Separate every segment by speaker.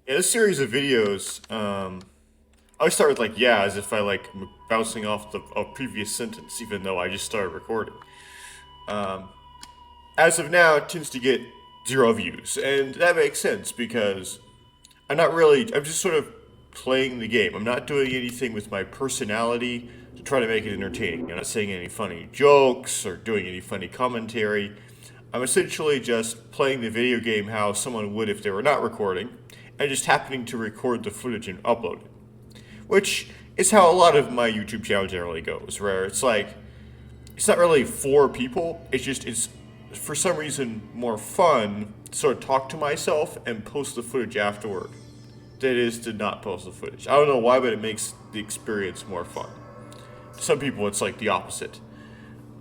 Speaker 1: Yeah, this series of videos, I always start with like yeah, as if I like bouncing off a previous sentence, even though I just started recording. Um, as of now, it tends to get 0 views, and that makes sense because I'm not really. I'm just sort of playing the game. I'm not doing anything with my personality to try to make it entertaining. I'm not saying any funny jokes or doing any funny commentary. I'm essentially just playing the video game how someone would if they were not recording, and just happening to record the footage and upload it. Which is how a lot of my YouTube channel generally goes, where it's like it's not really for people. It's for some reason more fun to sort of talk to myself and post the footage afterward than it is to not post the footage. I don't know why, but it makes the experience more fun. Some people, it's like the opposite.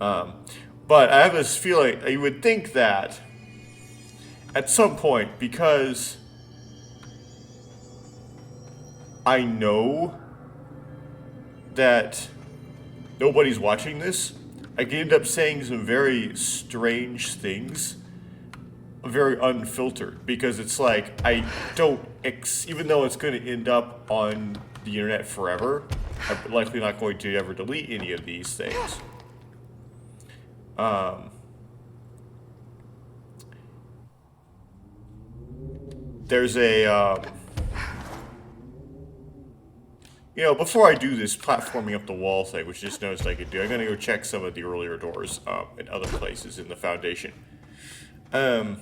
Speaker 1: Um, but I have this feeling you would think that at some point, because I know that nobody's watching this, I could end up saying some very strange things, very unfiltered, because it's like I don't, even though it's going to end up on the internet forever, I'm likely not going to ever delete any of these things. Um, there's before I do this platforming up the wall thing, which I just noticed I could do, I'm going to go check some of the earlier doors in other places in the foundation. Um,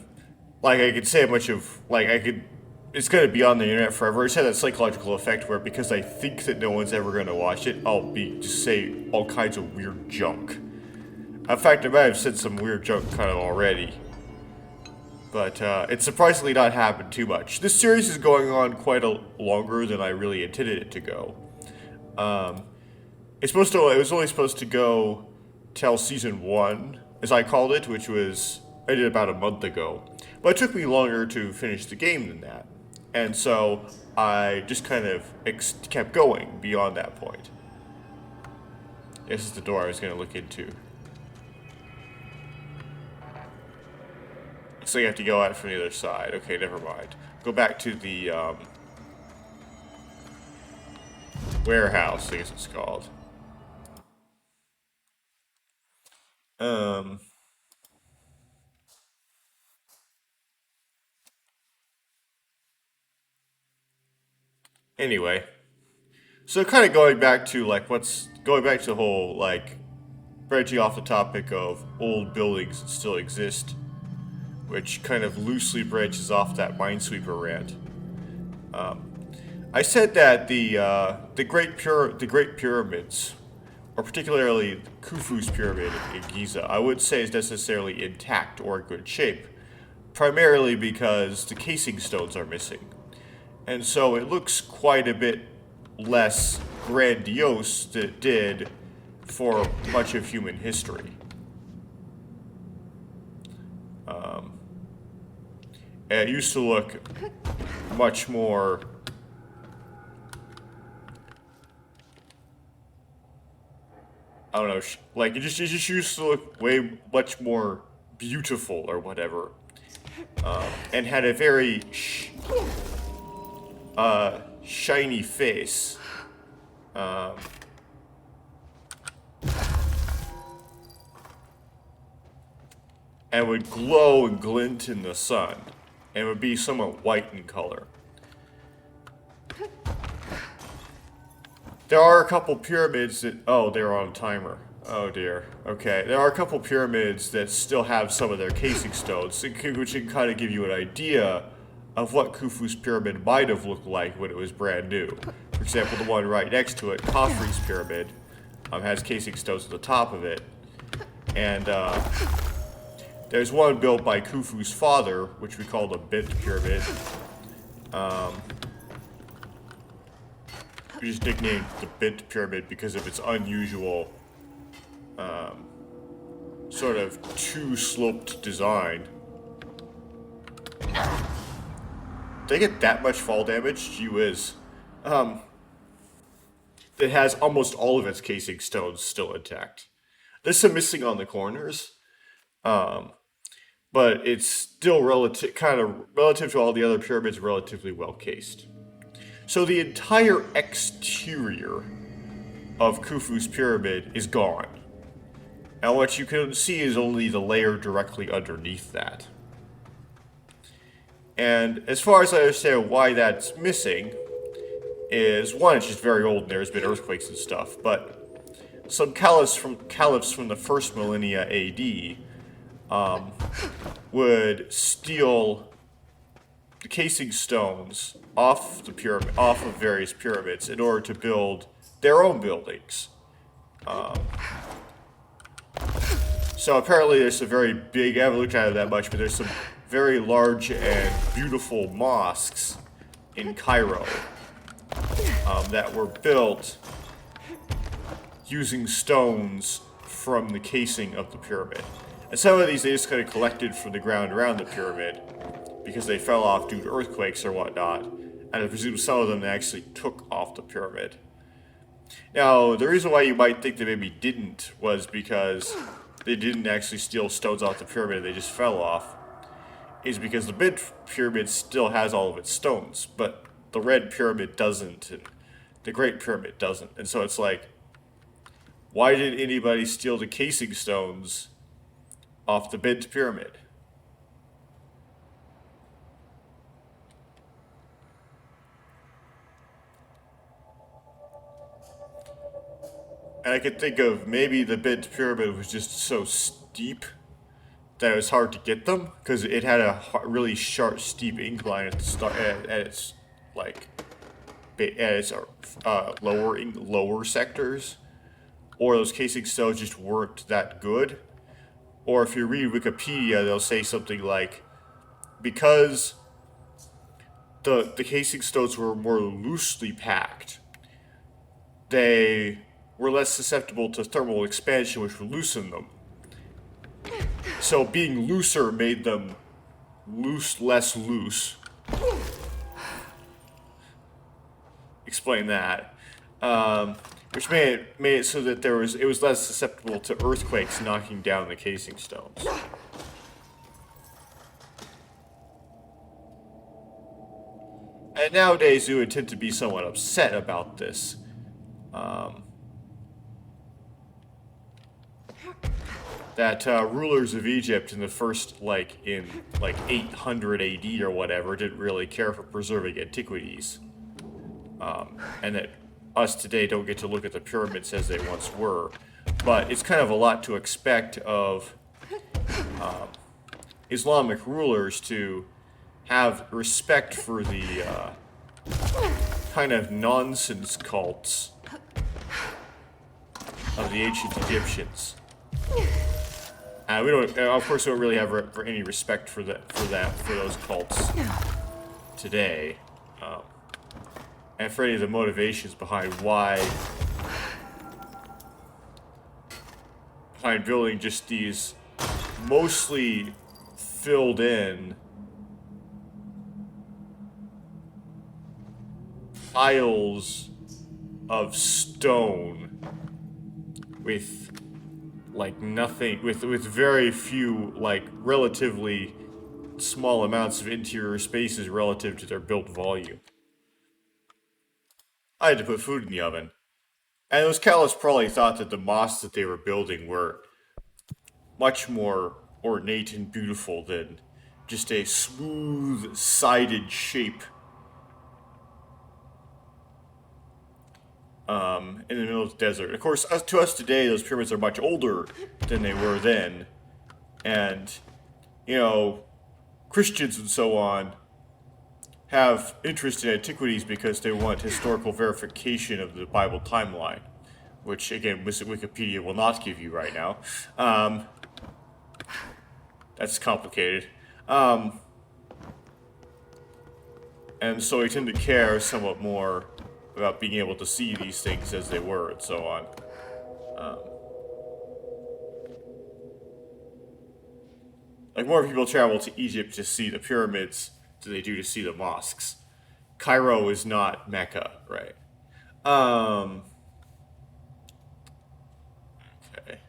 Speaker 1: like I could say a bunch of like I could. It's gonna be on the internet forever. It's had that psychological effect where because I think that no one's ever gonna watch it, I'll be just say all kinds of weird junk. In fact, I might have said some weird junk kind of already, but it's surprisingly not happened too much. This series is going on quite a longer than I really intended it to go. Um, it's supposed to. It was only supposed to go till season one, as I called it, which was I did about a month ago. But it took me longer to finish the game than that, and so I just kind of kept going beyond that point. This is the door I was going to look into. So you have to go out from the other side. Okay, never mind. Go back to the warehouse, I guess it's called. Um. Anyway, so kind of going back to like what's going back to the whole like branching off the topic of old buildings that still exist, which kind of loosely branches off that Minesweeper rant. Um, I said that the Great Pyramids, or particularly Khufu's pyramid in Giza, I would say is necessarily intact or in good shape, primarily because the casing stones are missing, and so it looks quite a bit less grandiose than it did for much of human history. Um, and it used to look much more. I don't know, like it just used to look way much more beautiful or whatever, and had a very shiny face, um, and would glow and glint in the sun, and would be somewhat white in color. There are a couple pyramids that. Oh, they're on a timer. Oh dear. Okay. There are a couple pyramids that still have some of their casing stones, which can kind of give you an idea of what Khufu's pyramid might have looked like when it was brand new. For example, the one right next to it, Khafre's pyramid, has casing stones at the top of it. And there's one built by Khufu's father, which we call the Bent Pyramid. Um, we just nicknamed the Bent Pyramid because of its unusual um, sort of two-sloped design. They get that much fall damage? Gee whiz. Um, it has almost all of its casing stones still intact. There's some missing on the corners, um, but it's still relative to all the other pyramids, relatively well cased. So the entire exterior of Khufu's pyramid is gone. And what you can see is only the layer directly underneath that. And as far as I understand why that's missing, is one, it's just very old and there's been earthquakes and stuff, but some caliphs from the first millennia AD would steal the casing stones off of various pyramids in order to build their own buildings. So apparently there's a very big, I haven't looked at it that much, but there's some very large and beautiful mosques in Cairo that were built using stones from the casing of the pyramid. And some of these they just kind of collected from the ground around the pyramid because they fell off due to earthquakes or whatnot. And I presume some of them they actually took off the pyramid. Now, the reason why you might think they maybe didn't was because they didn't actually steal stones off the pyramid, they just fell off, is because the Big Pyramid still has all of its stones, but the Red Pyramid doesn't, and the Great Pyramid doesn't. And so it's like, why did anybody steal the casing stones off the Big Pyramid? And I could think of maybe the Big Pyramid was just so steep that it was hard to get them because it had a really sharp, steep incline at the start, at its like at its lower sectors, or those casing stones just weren't that good. Or if you read Wikipedia, they'll say something like, because the casing stones were more loosely packed, they were less susceptible to thermal expansion, which would loosen them. So being looser made them less loose. Explain that. Which made it so that it was less susceptible to earthquakes knocking down the casing stones. And nowadays, you would tend to be somewhat upset about this. That rulers of Egypt in the first, in 800 AD or whatever, didn't really care for preserving antiquities. And that us today don't get to look at the pyramids as they once were. But it's kind of a lot to expect of Islamic rulers to have respect for the kind of nonsense cults of the ancient Egyptians. We don't, of course, we don't really have any respect for those cults today, and for any of the motivations behind building just these mostly filled in piles of stone with nothing, with very few, relatively small amounts of interior spaces relative to their built volume. I had to put food in the oven. And those caliphs probably thought that the mosques that they were building were much more ornate and beautiful than just a smooth-sided shape in the middle of the desert. Of course, to us today, those pyramids are much older than they were then. And, Christians and so on have interest in antiquities because they want historical verification of the Bible timeline, which, again, Wikipedia will not give you right now. That's complicated. And so we tend to care somewhat more about being able to see these things as they were and so on. More people travel to Egypt to see the pyramids than they do to see the mosques. Cairo is not Mecca, right? Okay.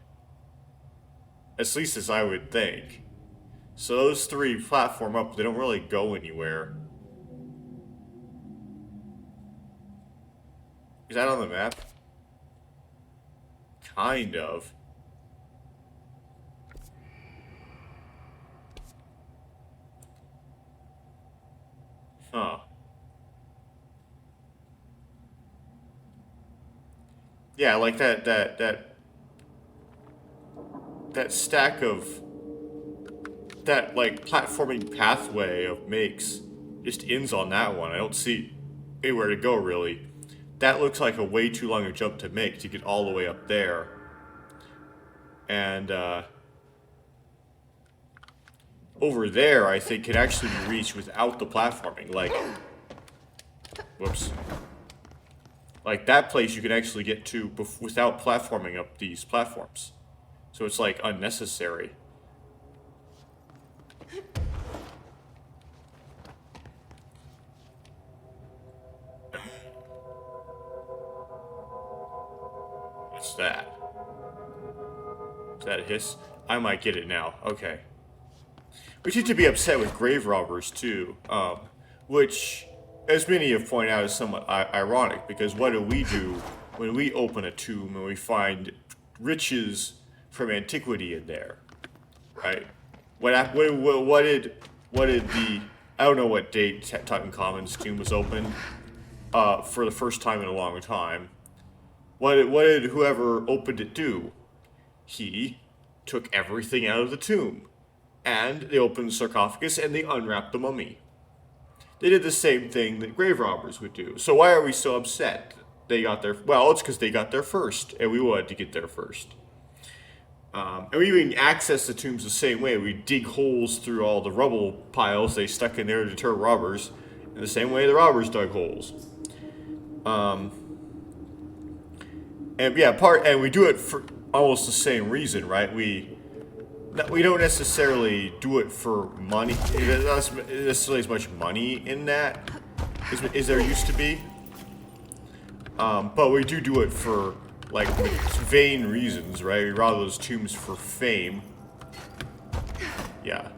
Speaker 1: At least as I would think. So those three platform up, they don't really go anywhere. Is that on the map? Kind of. Huh. Yeah, like that stack of that like platforming pathway of makes just ends on that one. I don't see anywhere to go really. That looks like a way too long a jump to make to get all the way up there. And over there, I think, can actually be reached without the platforming. Like, whoops. Like that place you can actually get to without platforming up these platforms. So it's like unnecessary. What's that? Is that a hiss? I might get it now. Okay. We seem to be upset with grave robbers too, which, as many have pointed out, is somewhat ironic because what do we do when we open a tomb and we find riches from antiquity in there, right? What did the I don't know what date Tutankhamun's tomb was opened for the first time in a long time. What did whoever opened it do? He took everything out of the tomb. And they opened the sarcophagus and they unwrapped the mummy. They did the same thing that grave robbers would do. So why are we so upset? They got there. Well, it's because they got there first, and we wanted to get there first. And we even access the tombs the same way. We dig holes through all the rubble piles they stuck in there to deter robbers, in the same way the robbers dug holes. And yeah, and we do it for almost the same reason, right? We don't necessarily do it for money. There's not necessarily as much money in that as there used to be. But we do it for, like, vain reasons, right? We rob those tombs for fame. Yeah.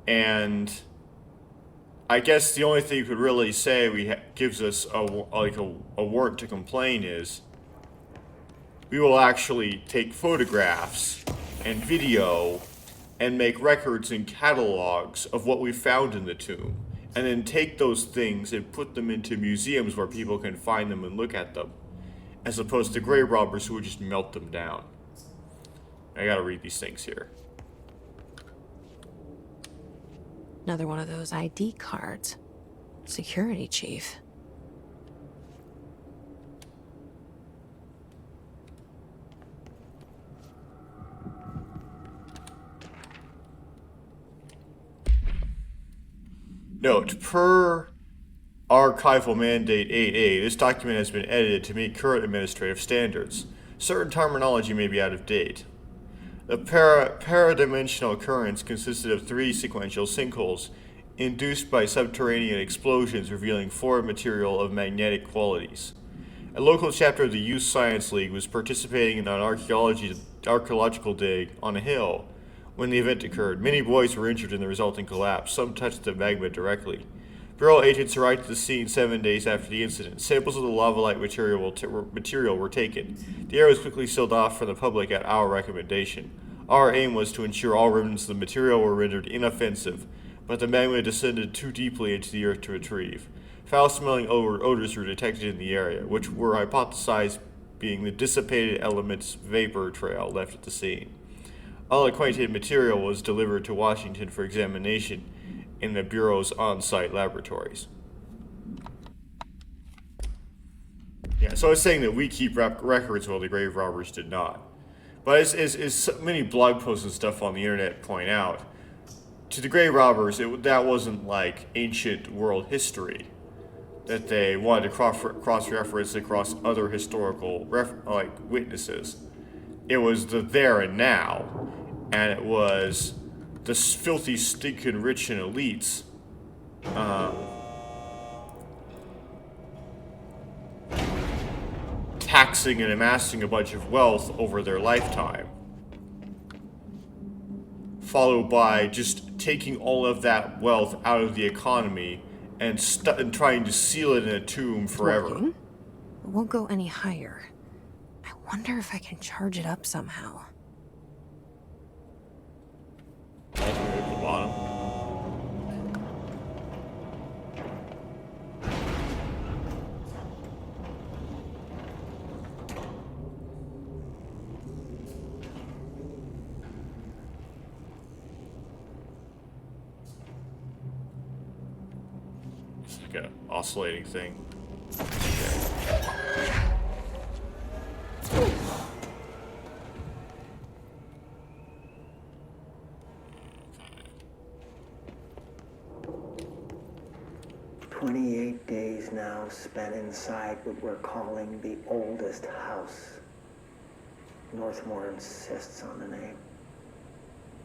Speaker 1: And I guess the only thing you could really say gives us a warrant to complain is we will actually take photographs and video and make records and catalogs of what we found in the tomb, and then take those things and put them into museums where people can find them and look at them, as opposed to grave robbers who would just melt them down. I gotta read these things here.
Speaker 2: Another one of those ID cards. Security chief.
Speaker 1: Note, per Archival Mandate 8A, this document has been edited to meet current administrative standards. Certain terminology may be out of date. The paradimensional occurrence consisted of 3 sequential sinkholes induced by subterranean explosions revealing foreign material of magnetic qualities. A local chapter of the Youth Science League was participating in an archaeological dig on a hill when the event occurred. Many boys were injured in the resulting collapse. Some touched the magma directly. Bureau agents arrived at the scene 7 days after the incident. Samples of the lava-like material were taken. The area was quickly sealed off from the public at our recommendation. Our aim was to ensure all remnants of the material were rendered inoffensive, but the magma descended too deeply into the earth to retrieve. Foul-smelling odors were detected in the area, which were hypothesized being the dissipated elements vapor trail left at the scene. All acquainted material was delivered to Washington for examination in the Bureau's on-site laboratories. Yeah, so I was saying that we keep records while the grave robbers did not. But as so many blog posts and stuff on the internet point out, to the grave robbers, that wasn't like ancient world history that they wanted to cross-reference across other historical witnesses. It was the there and now, and it was the filthy, stinking rich and elites. maxing and amassing a bunch of wealth over their lifetime. Followed by just taking all of that wealth out of the economy and trying to seal it in a tomb forever.
Speaker 2: Working. It won't go any higher. I wonder if I can charge it up somehow.
Speaker 1: All the way to the bottom. It's like a oscillating thing. Okay.
Speaker 3: 28 days now spent inside what we're calling the oldest house. Northmore insists on the name.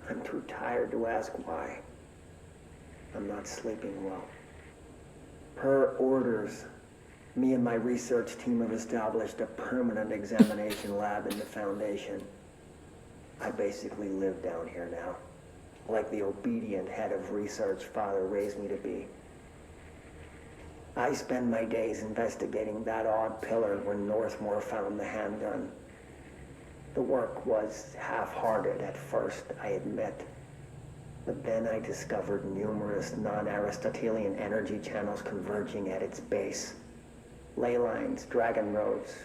Speaker 3: I'm too tired to ask why. I'm not sleeping well. Per orders, me and my research team have established a permanent examination lab in the Foundation. I basically live down here now, like the obedient head of research Father raised me to be. I spend my days investigating that odd pillar where Northmore found the handgun. The work was half-hearted at first, I admit. But then I discovered numerous non-Aristotelian energy channels converging at its base. Ley lines, dragon roads,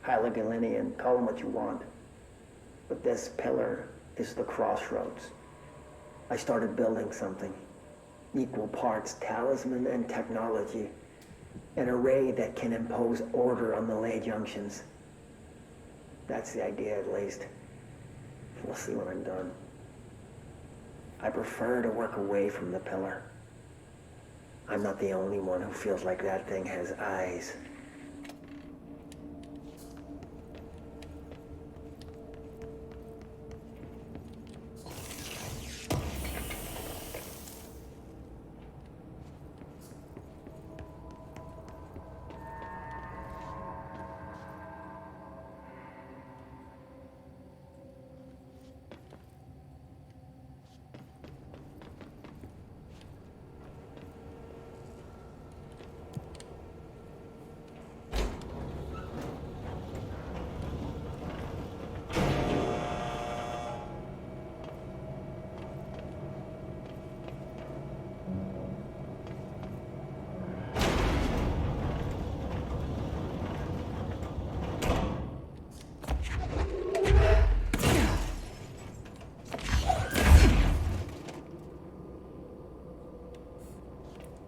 Speaker 3: Hyligalinian, call them what you want. But this pillar is the crossroads. I started building something. Equal parts talisman and technology. An array that can impose order on the ley junctions. That's the idea, at least. We'll see when I'm done. I prefer to work away from the pillar. I'm not the only one who feels like that thing has eyes.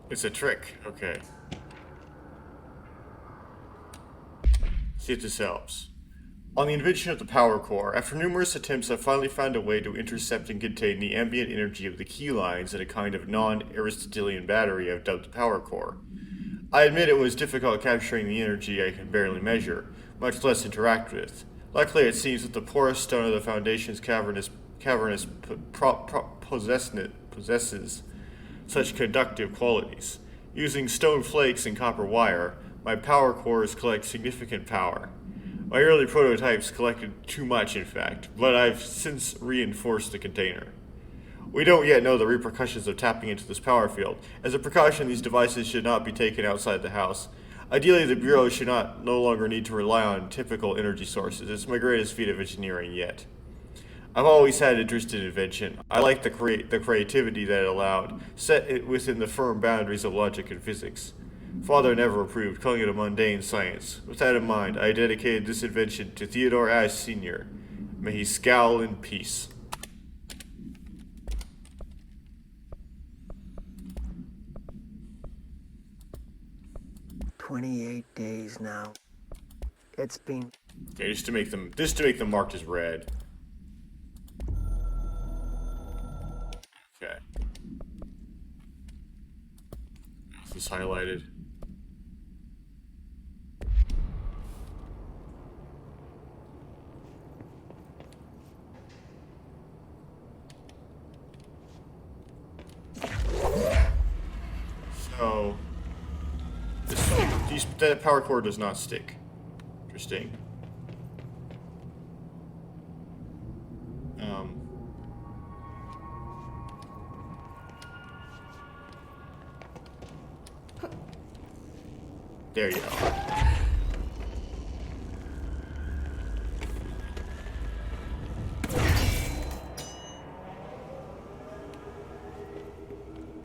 Speaker 1: It's a trick. Okay. See if this helps. On the invention of the power core, after numerous attempts, I finally found a way to intercept and contain the ambient energy of the key lines in a kind of non-Aristotelian battery I've dubbed the power core. I admit it was difficult capturing the energy I can barely measure, much less interact with. Luckily, it seems that the porous stone of the Foundation's cavernous possesses such conductive qualities. Using stone flakes and copper wire, my power cores collect significant power. My early prototypes collected too much, in fact, but I've since reinforced the container. We don't yet know the repercussions of tapping into this power field. As a precaution, these devices should not be taken outside the house. Ideally, the Bureau should no longer need to rely on typical energy sources. It's my greatest feat of engineering yet. I've always had interest in invention. I like the creativity that it allowed, set it within the firm boundaries of logic and physics. Father never approved, calling it a mundane science. With that in mind, I dedicated this invention to Theodore Ashe Sr. May he scowl in peace.
Speaker 3: "28 days now. It's been..."
Speaker 1: Okay, just to make them marked as red. Okay. This is highlighted. So that power cord does not stick. Interesting. There you go.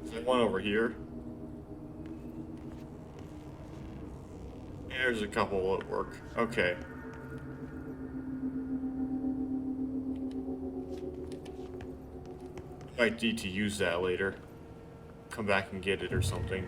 Speaker 1: Is there one over here? There's a couple at work. Okay. Might need to use that later. Come back and get it or something.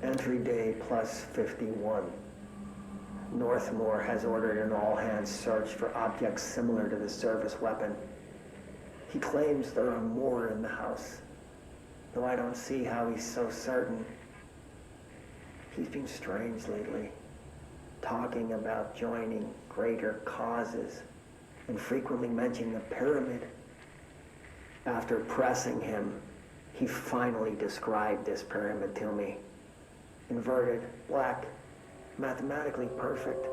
Speaker 3: Entry day plus 51. Northmore has ordered an all-hands search for objects similar to the service weapon. He claims there are more in the house, though I don't see how he's so certain. He's been strange lately, talking about joining greater causes, and frequently mentioning the pyramid. After pressing him, he finally described this pyramid to me. Inverted, black, mathematically perfect.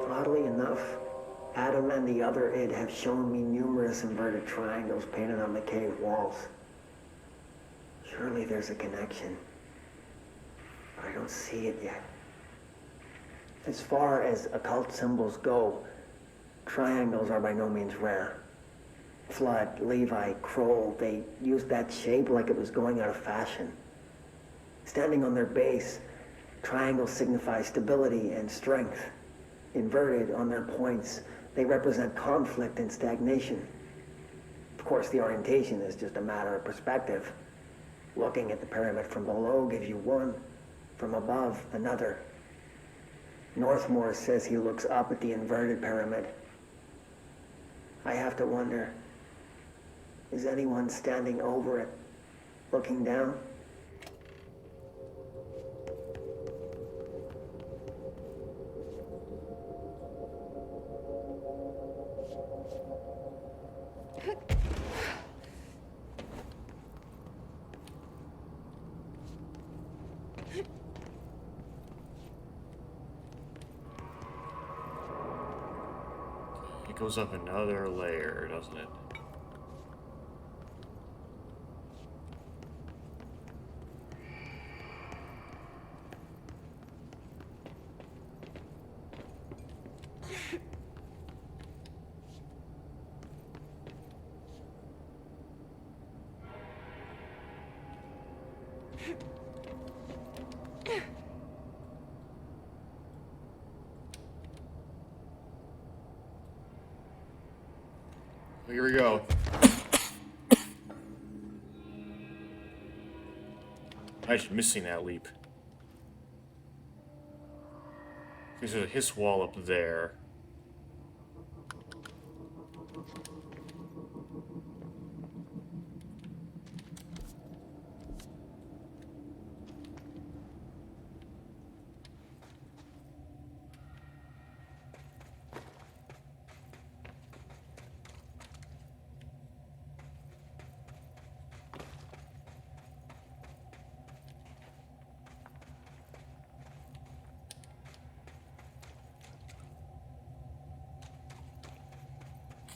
Speaker 3: Oddly enough, Adam and the other id have shown me numerous inverted triangles painted on the cave walls. Surely there's a connection, but I don't see it yet. As far as occult symbols go, triangles are by no means rare. Flood, Levi, Kroll, they used that shape like it was going out of fashion. Standing on their base, triangles signify stability and strength. Inverted on their points, they represent conflict and stagnation. Of course, the orientation is just a matter of perspective. Looking at the pyramid from below gives you one, from above another. Northmore says he looks up at the inverted pyramid. I have to wonder, is anyone standing over it, looking down?
Speaker 1: It goes up another layer, doesn't it? Here we go. I'm just missing that leap. There's a hiss wall up there.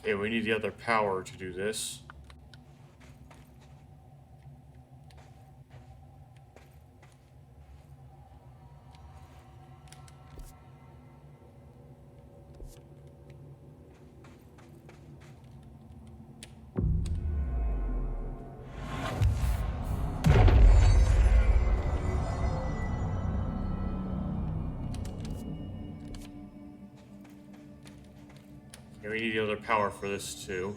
Speaker 1: Okay, we need the other power to do this. Okay, we need the other power for this too.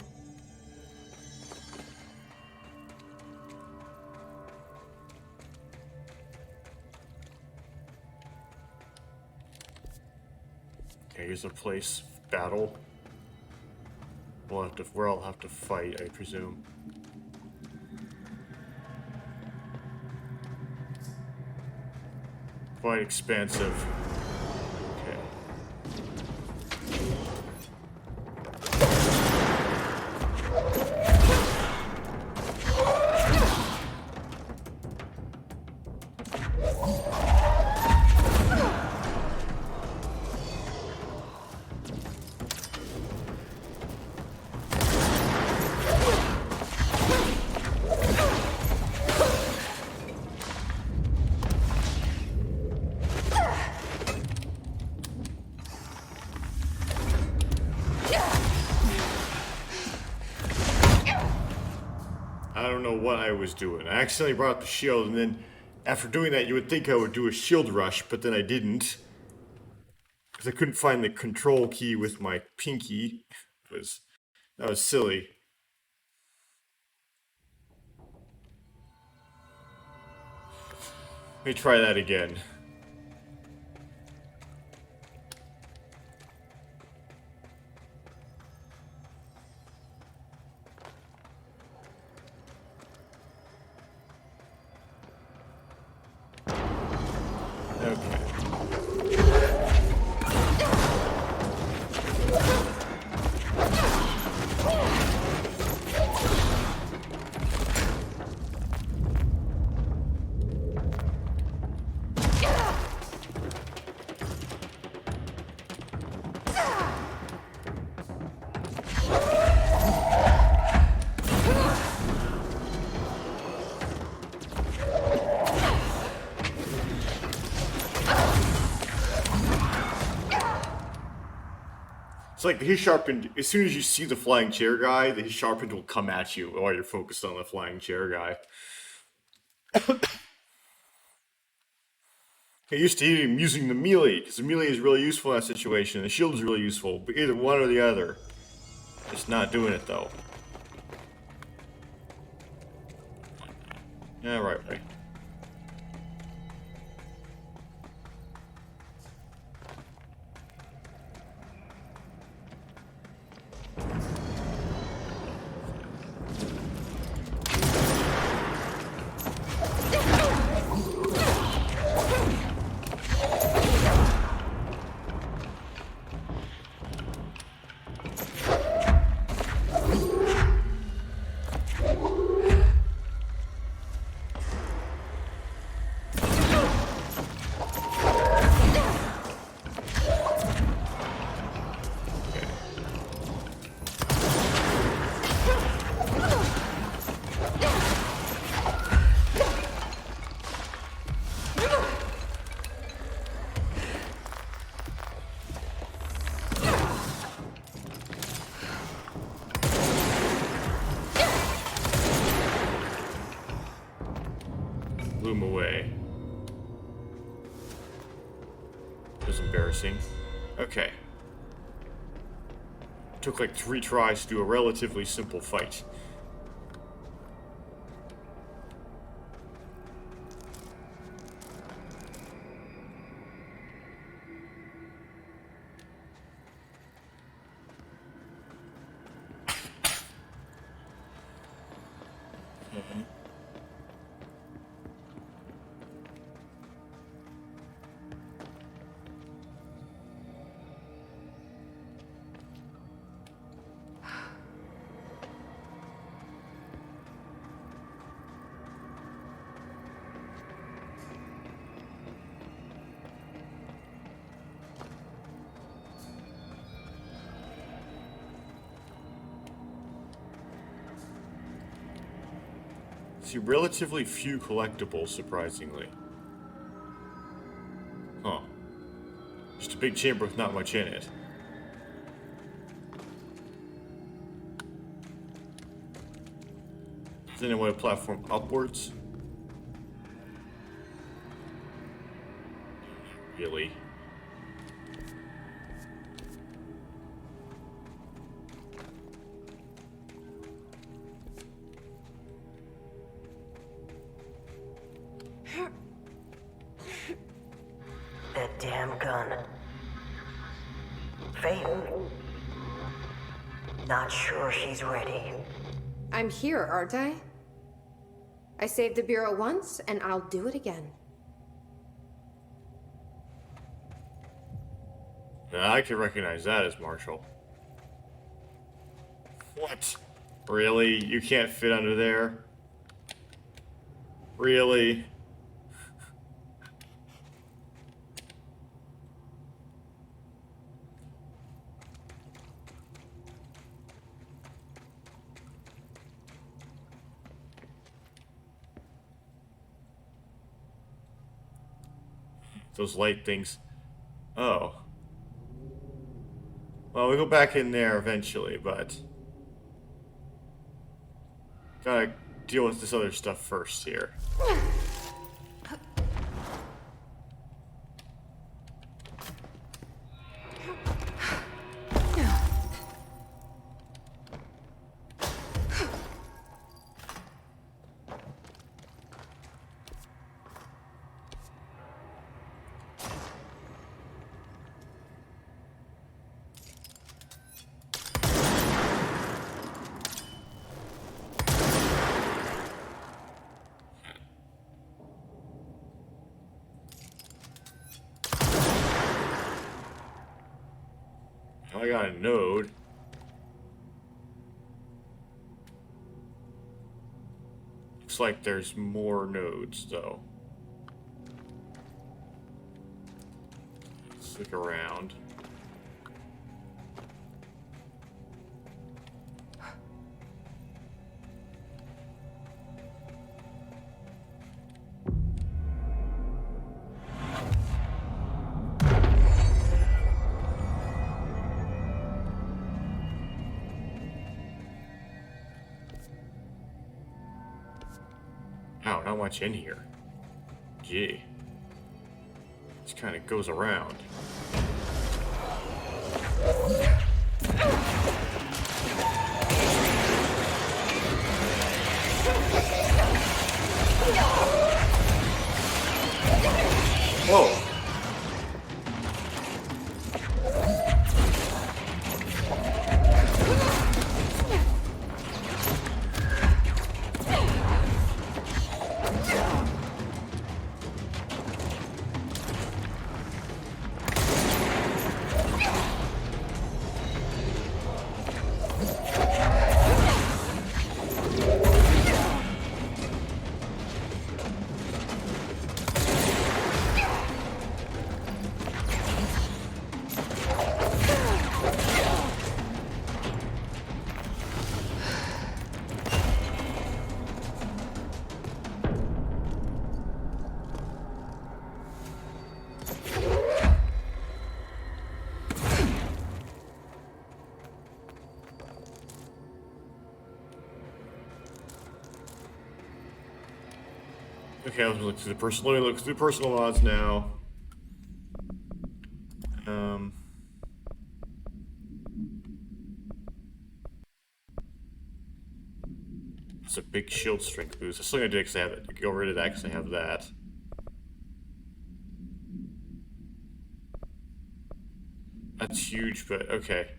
Speaker 1: Okay, here's a place battle. Where I'll have to fight, I presume. Quite expansive. Okay. I don't know what I was doing. I accidentally brought up the shield, and then after doing that, you would think I would do a shield rush, but then I didn't. Because I couldn't find the control key with my pinky. That was silly. Let me try that again. It's like his sharpened. As soon as you see the flying chair guy, the his sharpened will come at you while you're focused on the flying chair guy. I used to hate him using the melee, because the melee is really useful in that situation. The shield is really useful, but either one or the other. Just not doing it though. Yeah, right. Blew him away. It was embarrassing. Okay. Took like 3 tries to do a relatively simple fight. See, relatively few collectibles, surprisingly. Huh. Just a big chamber with not much in it. Does anyone want to platform upwards? Really?
Speaker 3: That damn gun. Phaeton. Not sure she's ready.
Speaker 2: I'm here, aren't I? I saved the Bureau once, and I'll do it again.
Speaker 1: Now, I can recognize that as Marshall. What? Really? You can't fit under there? Really? Those light things. Oh. Well, we'll go back in there eventually, but... Gotta deal with this other stuff first here. I got a node. Looks like there's more nodes, though. Let's look around. Wow, not much in here. Gee. This kind of goes around. Whoa! Okay, let's look through the personal. Let me look through the personal mods now. It's a big shield strength boost. I'm still gonna do it because I have it. Go rid of that because I have that. That's huge, but okay.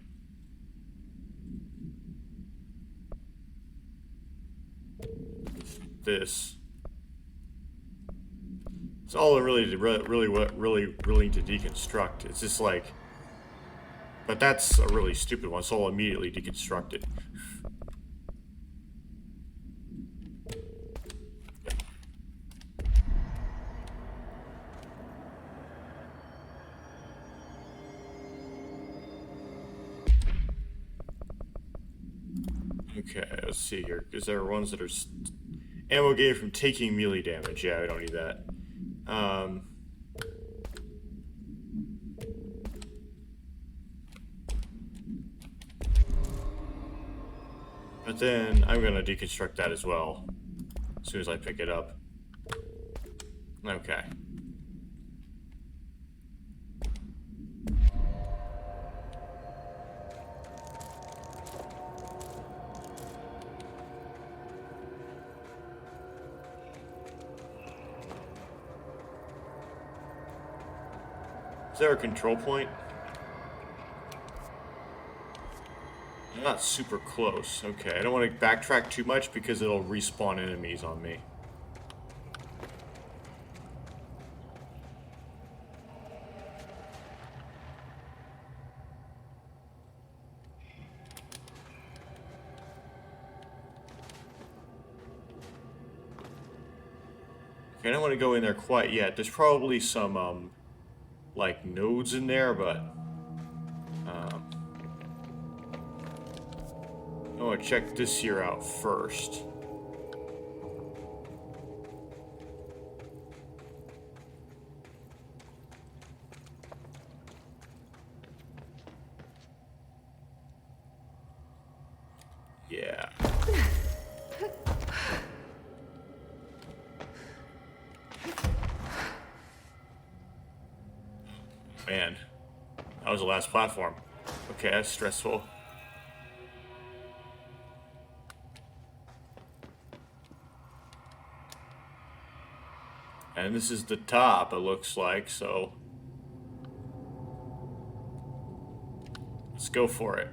Speaker 1: This. It's all really need to deconstruct. It's just like, but that's a really stupid one, so I'll immediately deconstruct it. Okay, let's see here. Is there ones that are ammo gained from taking melee damage? Yeah, I don't need that. But then I'm gonna deconstruct that as well as soon as I pick it up. Okay. Is there a control point? I'm not super close. Okay, I don't want to backtrack too much because it'll respawn enemies on me. Okay, I don't want to go in there quite yet. There's probably some, like, nodes in there, but... I want to check this here out first. Yeah. Man, that was the last platform. Okay, that's stressful. And this is the top, it looks like, so let's go for it.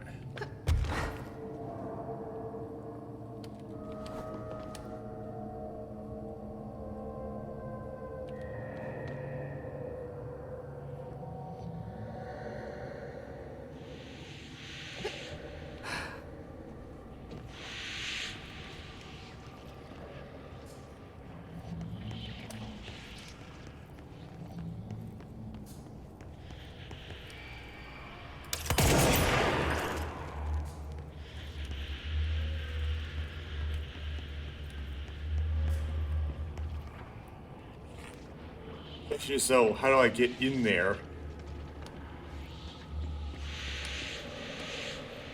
Speaker 1: So, how do I get in there?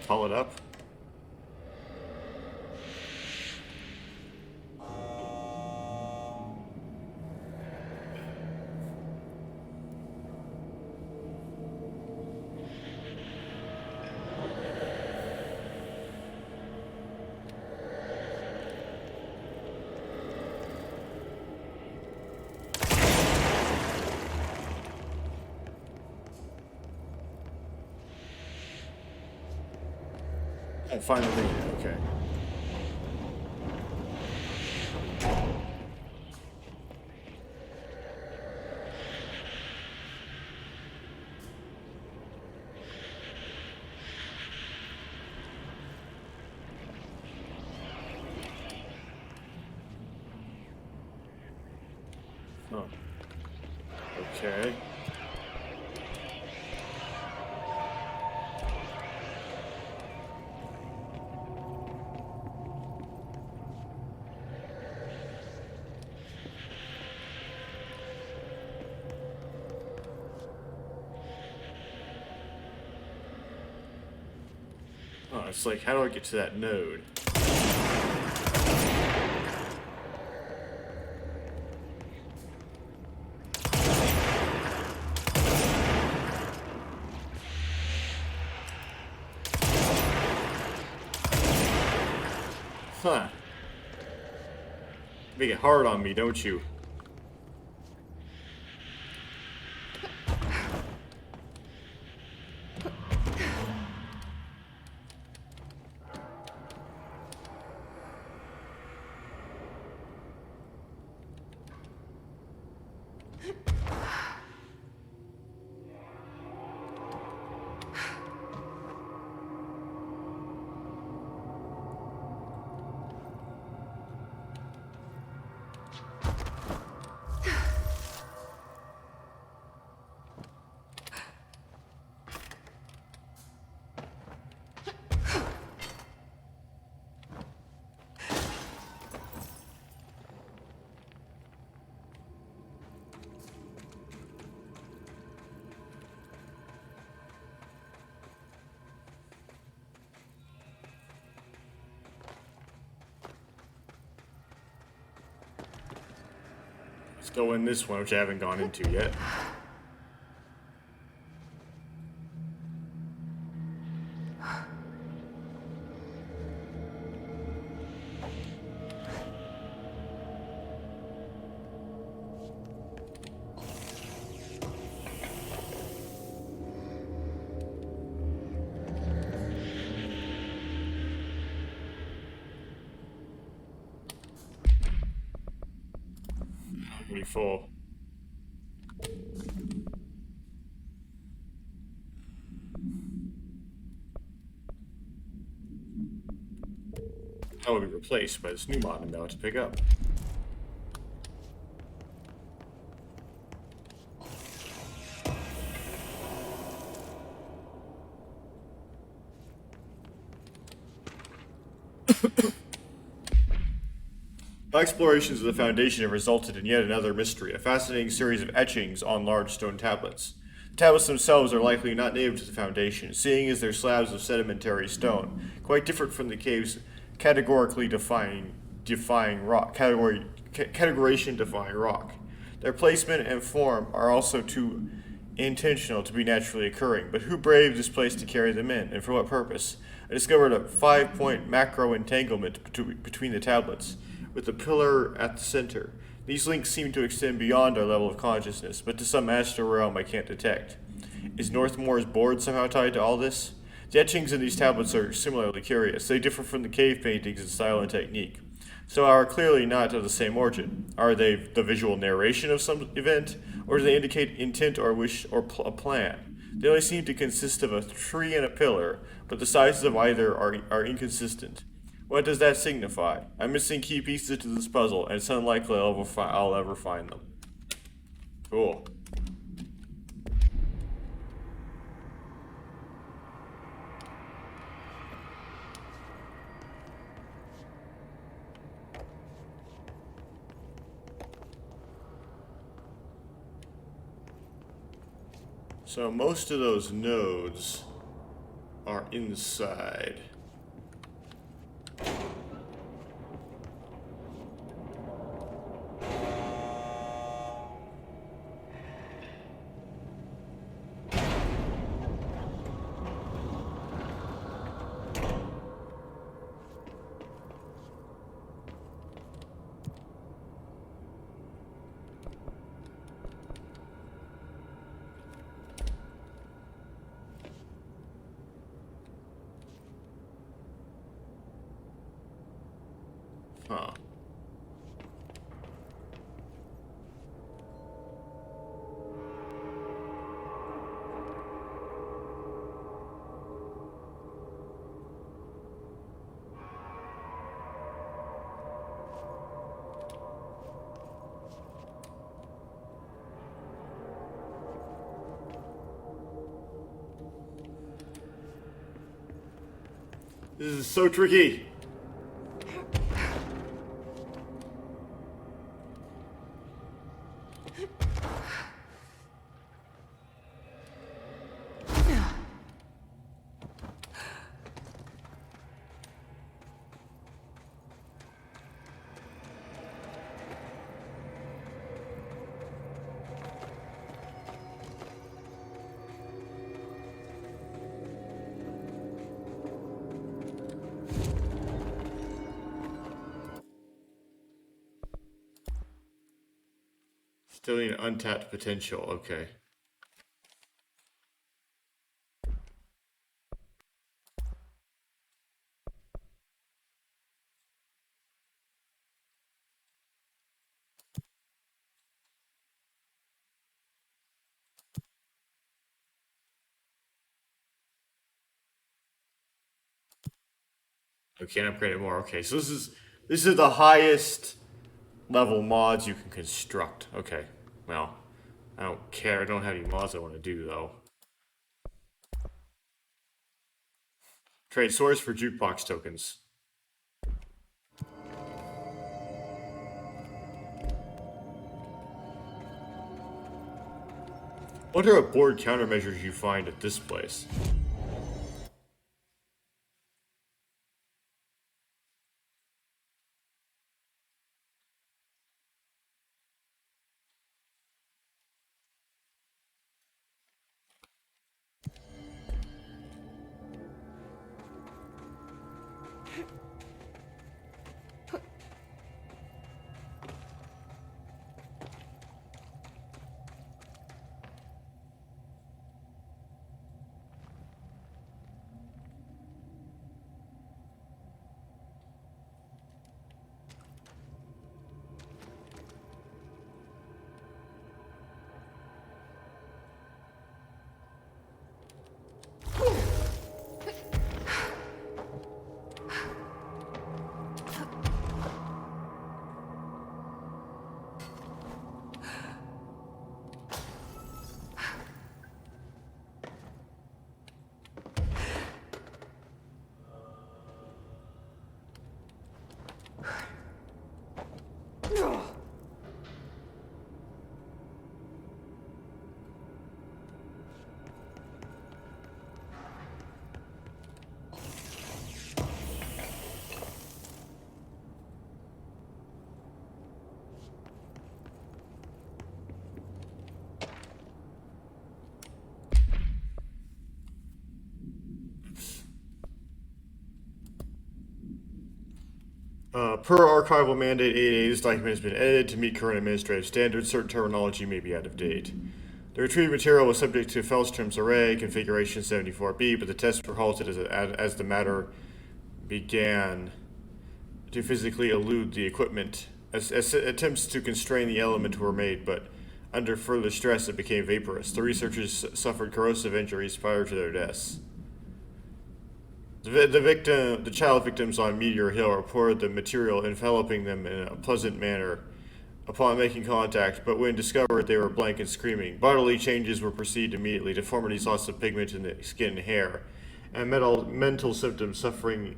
Speaker 1: Call it up. Oh, finally, okay. Huh. Okay. Oh, it's like, how do I get to that node? Huh. Make it hard on me, don't you? Let's go in this one, which I haven't gone into yet. Pretty full. That will be replaced by this new mod I'm about to pick up. My explorations of the Foundation have resulted in yet another mystery, a fascinating series of etchings on large stone tablets. The tablets themselves are likely not native to the Foundation, seeing as they're slabs of sedimentary stone, quite different from the cave's categorically defying rock. Categorization defying rock. Their placement and form are also too intentional to be naturally occurring, but who braved this place to carry them in, and for what purpose? I discovered a 5-point macro entanglement between the tablets, with a pillar at the center. These links seem to extend beyond our level of consciousness, but to some astral realm I can't detect. Is Northmore's board somehow tied to all this? The etchings in these tablets are similarly curious. They differ from the cave paintings in style and technique, so are clearly not of the same origin. Are they the visual narration of some event, or do they indicate intent or wish or a plan? They only seem to consist of a tree and a pillar, but the sizes of either are inconsistent. What does that signify? I'm missing key pieces to this puzzle, and it's unlikely I'll ever find them. Cool. So most of those nodes are inside. Huh. This is so tricky. Still need untapped potential, okay. I can't upgrade it more. Okay, so this is the highest level mods you can construct. Okay, well, I don't care. I don't have any mods I want to do though. Trade source for jukebox tokens. What are board countermeasures you find at this place? Per archival mandate 8A, this document has been edited to meet current administrative standards. Certain terminology may be out of date. The retrieved material was subject to Fellstrom's array, configuration 74B, but the tests were halted as the matter began to physically elude the equipment. As attempts to constrain the element were made, but under further stress it became vaporous. The researchers suffered corrosive injuries prior to their deaths. The child victims on Meteor Hill reported the material enveloping them in a pleasant manner upon making contact, but when discovered they were blank and screaming. Bodily changes were perceived immediately, deformities, loss of pigment in the skin and hair, and mental symptoms suffering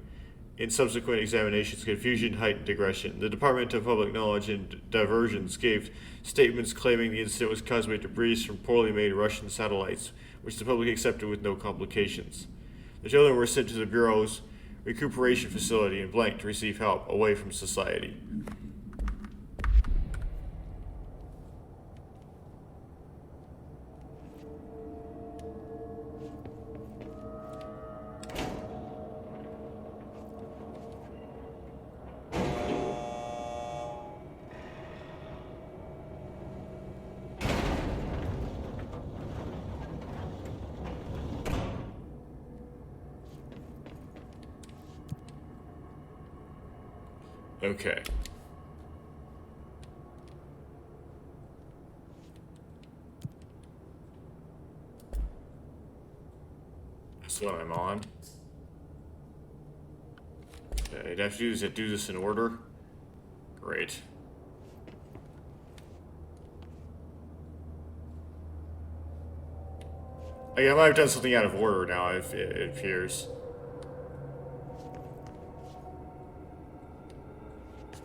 Speaker 1: in subsequent examinations, confusion, heightened aggression. The Department of Public Knowledge and Diversions gave statements claiming the incident was caused by debris from poorly made Russian satellites, which the public accepted with no complications. The children were sent to the Bureau's recuperation facility in Blank to receive help away from society. Okay. That's what I'm on. Okay, I'd have to do this in order. Great. I might have done something out of order now, if it appears.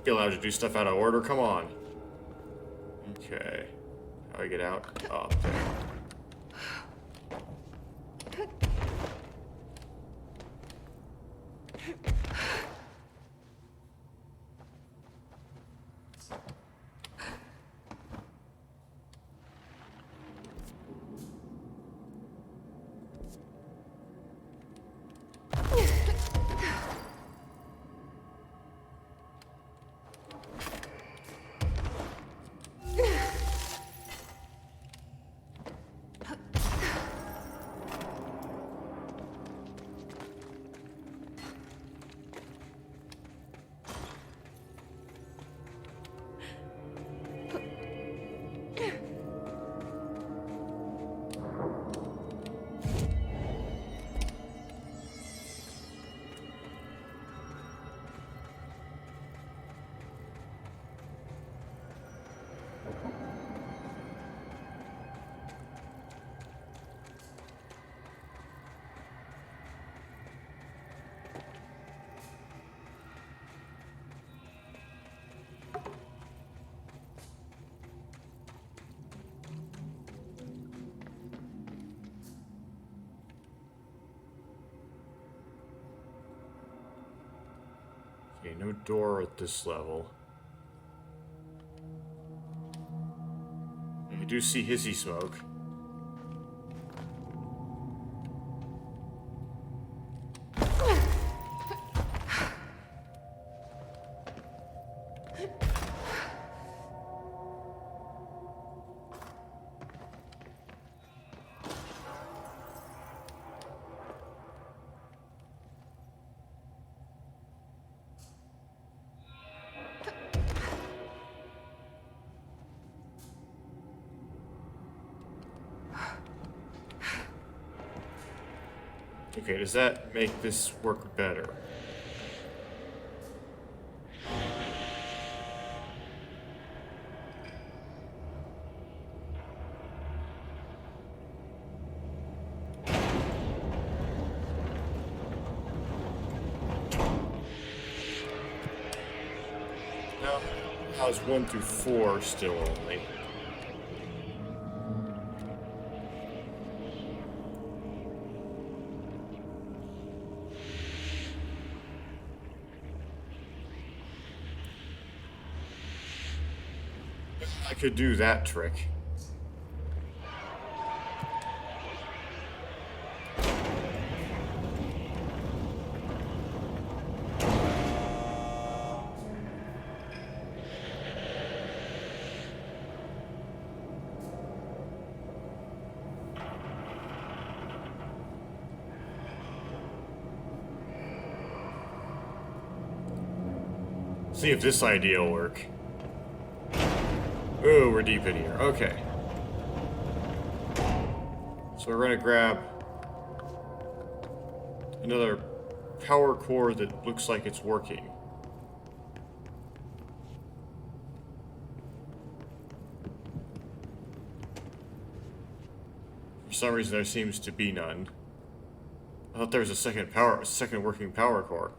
Speaker 1: Be allowed to do stuff out of order? Come on. Okay. How do I get out? Oh, okay. Okay, no door at this level. I do see hissy smoke. Okay, does that make this work better? No, how's 1 through 4 still only? I could do that trick. See if this idea will work. Ooh, we're deep in here. Okay. So we're gonna grab another power core that looks like it's working. For some reason there seems to be none. I thought there was a second working power core.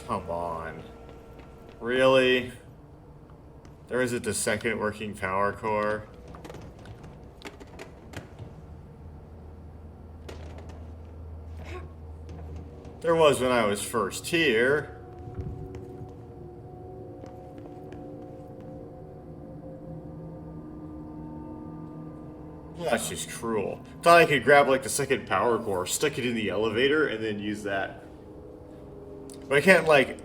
Speaker 1: Come on. Really? There isn't a second working power core? There was when I was first here. Well, that's just cruel. Thought I could grab like the second power core, stick it in the elevator, and then use that. But I can't, like,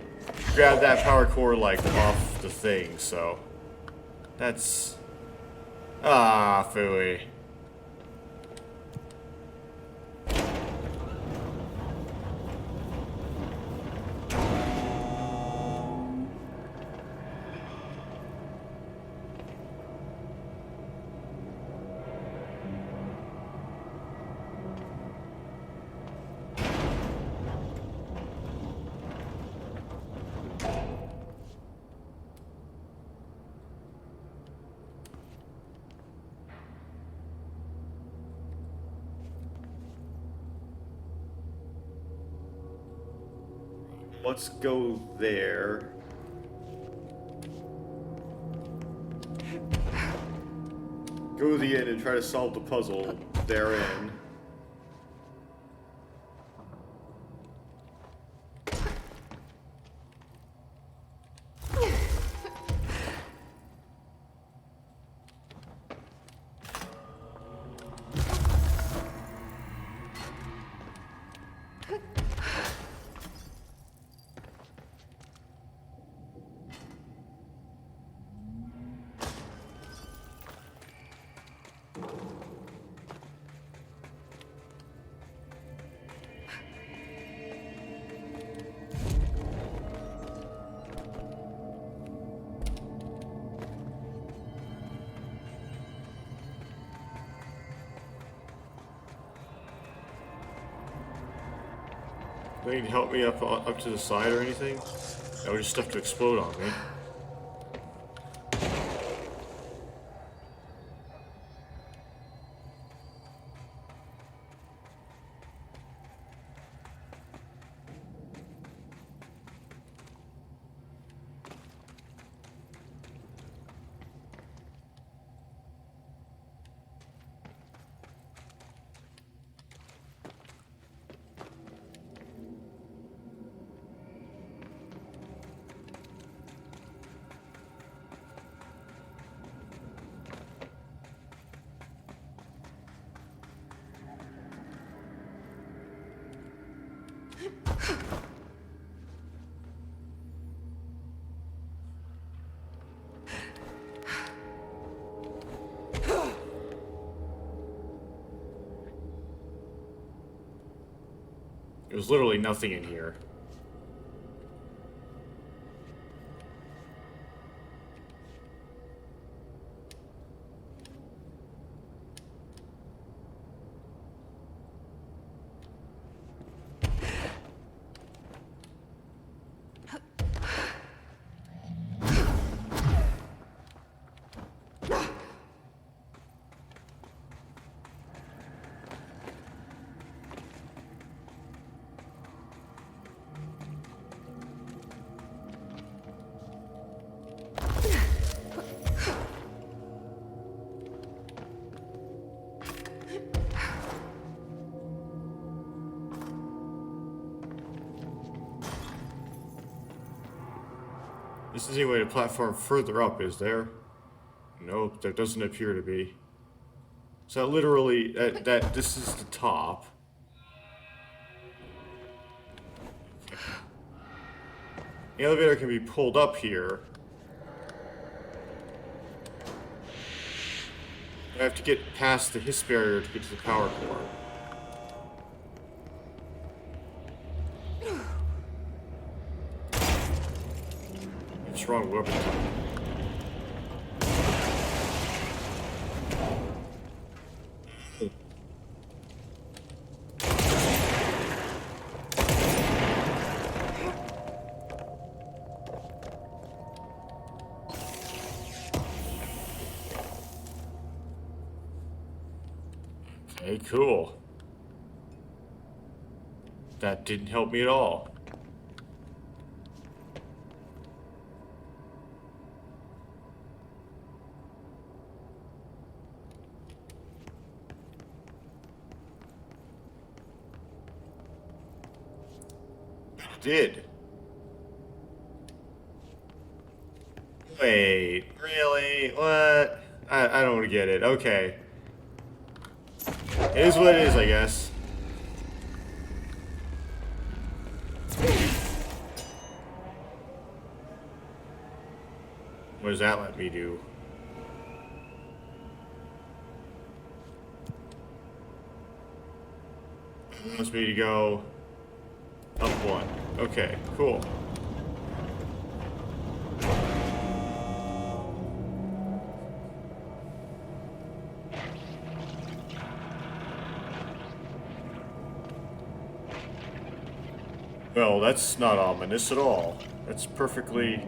Speaker 1: grab that power core, like, off the thing, so... That's... Ah, phooey. Let's go there. Go to the end and try to solve the puzzle therein. Do you need help me up to the side or anything? That was just stuff to explode on me. There's literally nothing in here. This isn't any way to platform further up, is there? Nope, there doesn't appear to be. So literally, this is the top. The elevator can be pulled up here. I have to get past the hiss barrier to get to the power core. What's wrong with it? Okay, cool. That didn't help me at all. It did. Wait, really? What? I don't get it. Okay. It is what it is, I guess. What does that let me do? It wants me to go up one. Okay, cool. Well, that's not ominous at all. That's perfectly...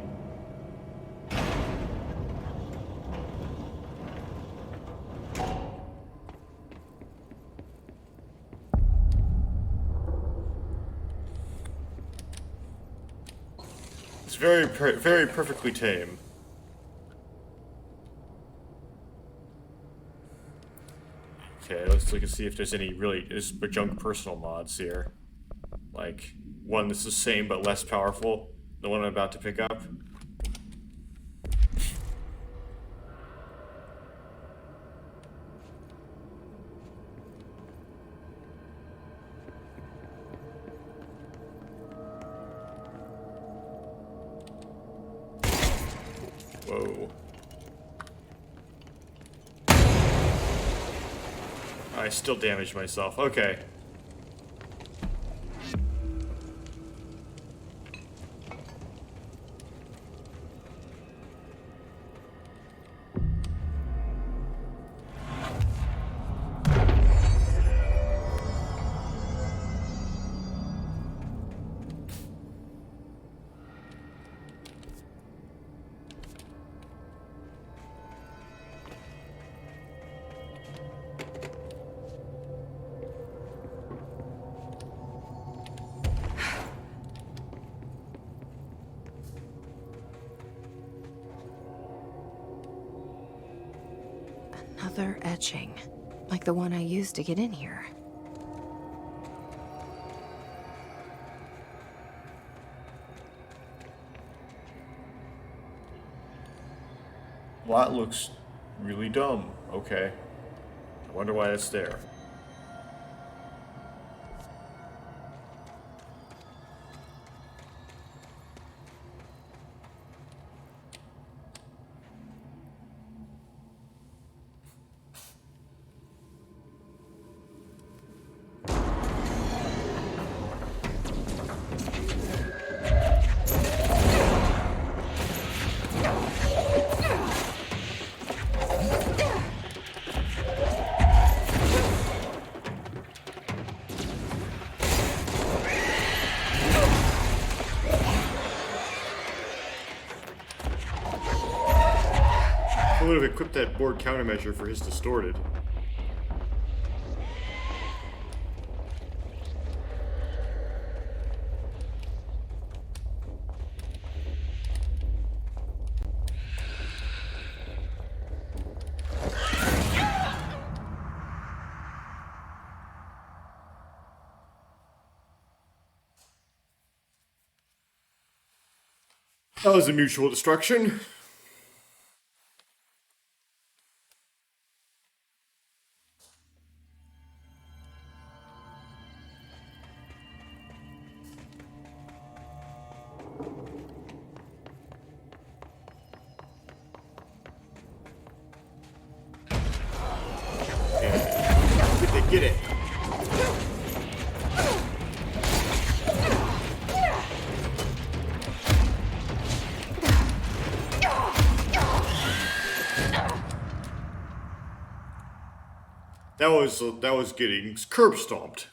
Speaker 1: It's very perfectly tame. Okay, let's look and see if there's any really junk personal mods here. Like, one that's the same but less powerful. The one I'm about to pick up. Whoa. I still damaged myself. Okay.
Speaker 2: Another etching, like the one I used to get in here.
Speaker 1: Well, that looks really dumb. Okay. I wonder why it's there. I would have equipped that board countermeasure for his distorted. That was a mutual destruction. That was getting curb stomped.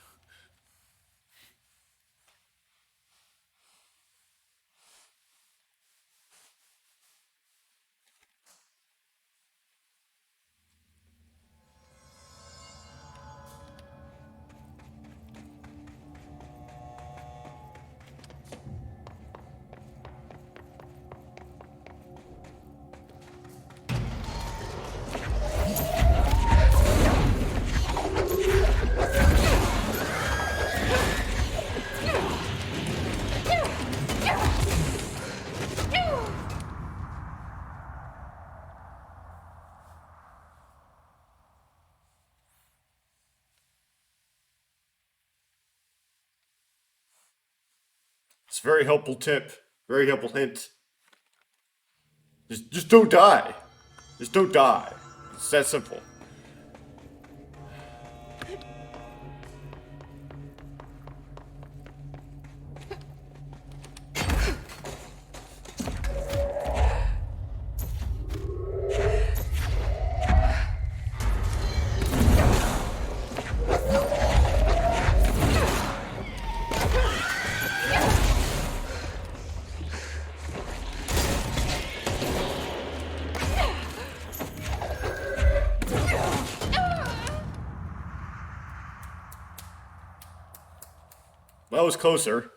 Speaker 1: It's a very helpful tip. Very helpful hint. Just don't die. Just don't die. It's that simple. That was closer.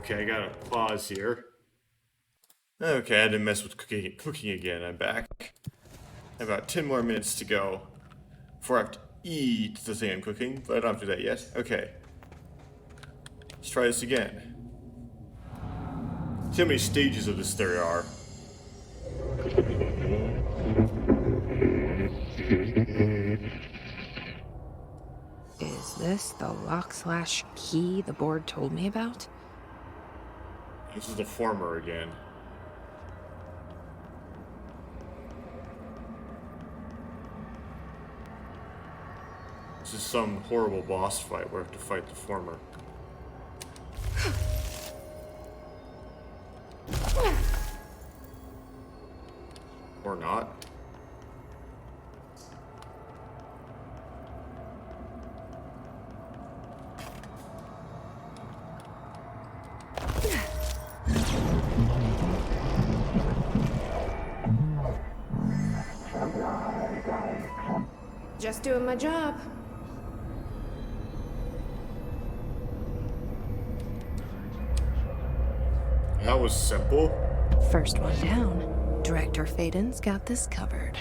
Speaker 1: Okay, I gotta pause here. Okay, I didn't mess with cooking again. I'm back. About 10 more minutes to go before I have to eat the thing I'm cooking, but I don't have to do that yet. Okay. Let's try this again. See how many stages of this there are.
Speaker 2: Is this the lock/key the board told me about?
Speaker 1: This is the former again. This is some horrible boss fight where I have to fight the former. Or not.
Speaker 2: Just doing my job.
Speaker 1: That was simple.
Speaker 2: First one down. Director Faden's got this covered.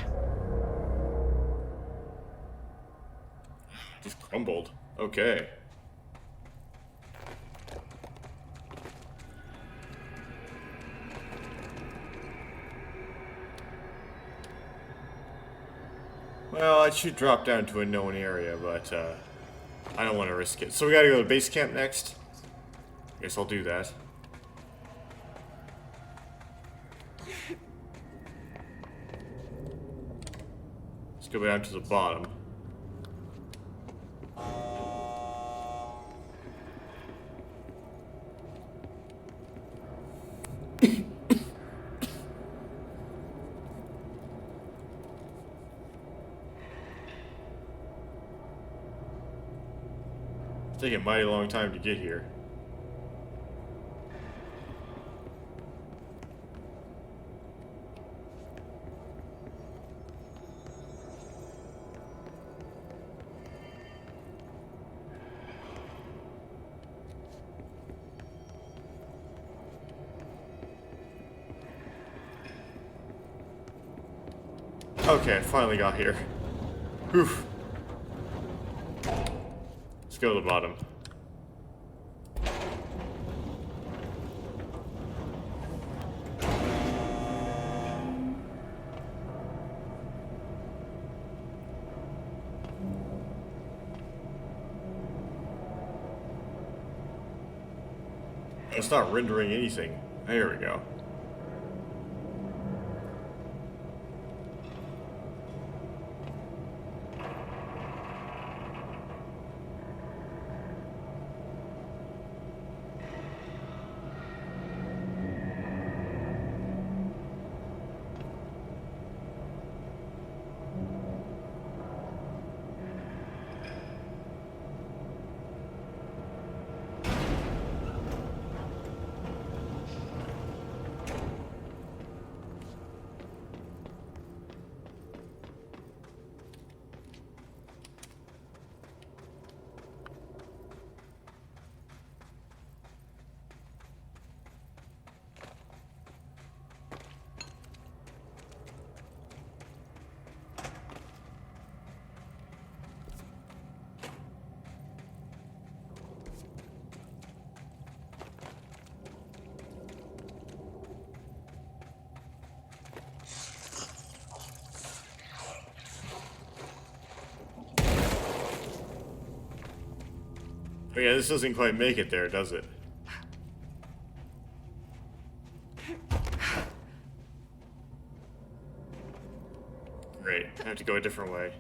Speaker 1: Just crumbled. Okay. Well, I should drop down to a known area, but I don't want to risk it. So we gotta go to base camp next? Guess I'll do that. Let's go down to the bottom. Take a mighty long time to get here. Okay, I finally got here. Whew. Let's go to the bottom. It's not rendering anything. There we go. Oh yeah, this doesn't quite make it there, does it? Great, I have to go a different way.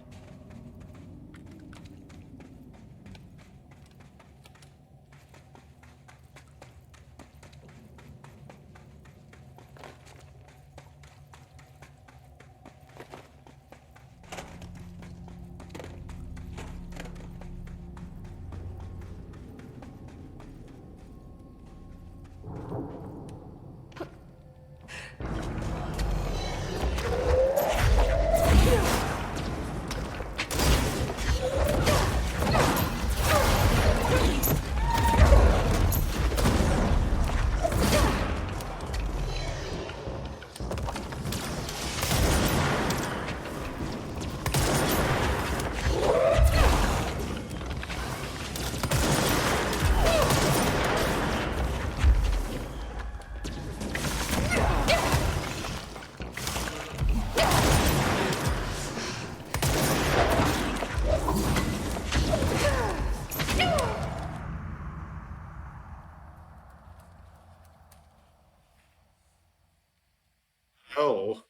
Speaker 1: Oh,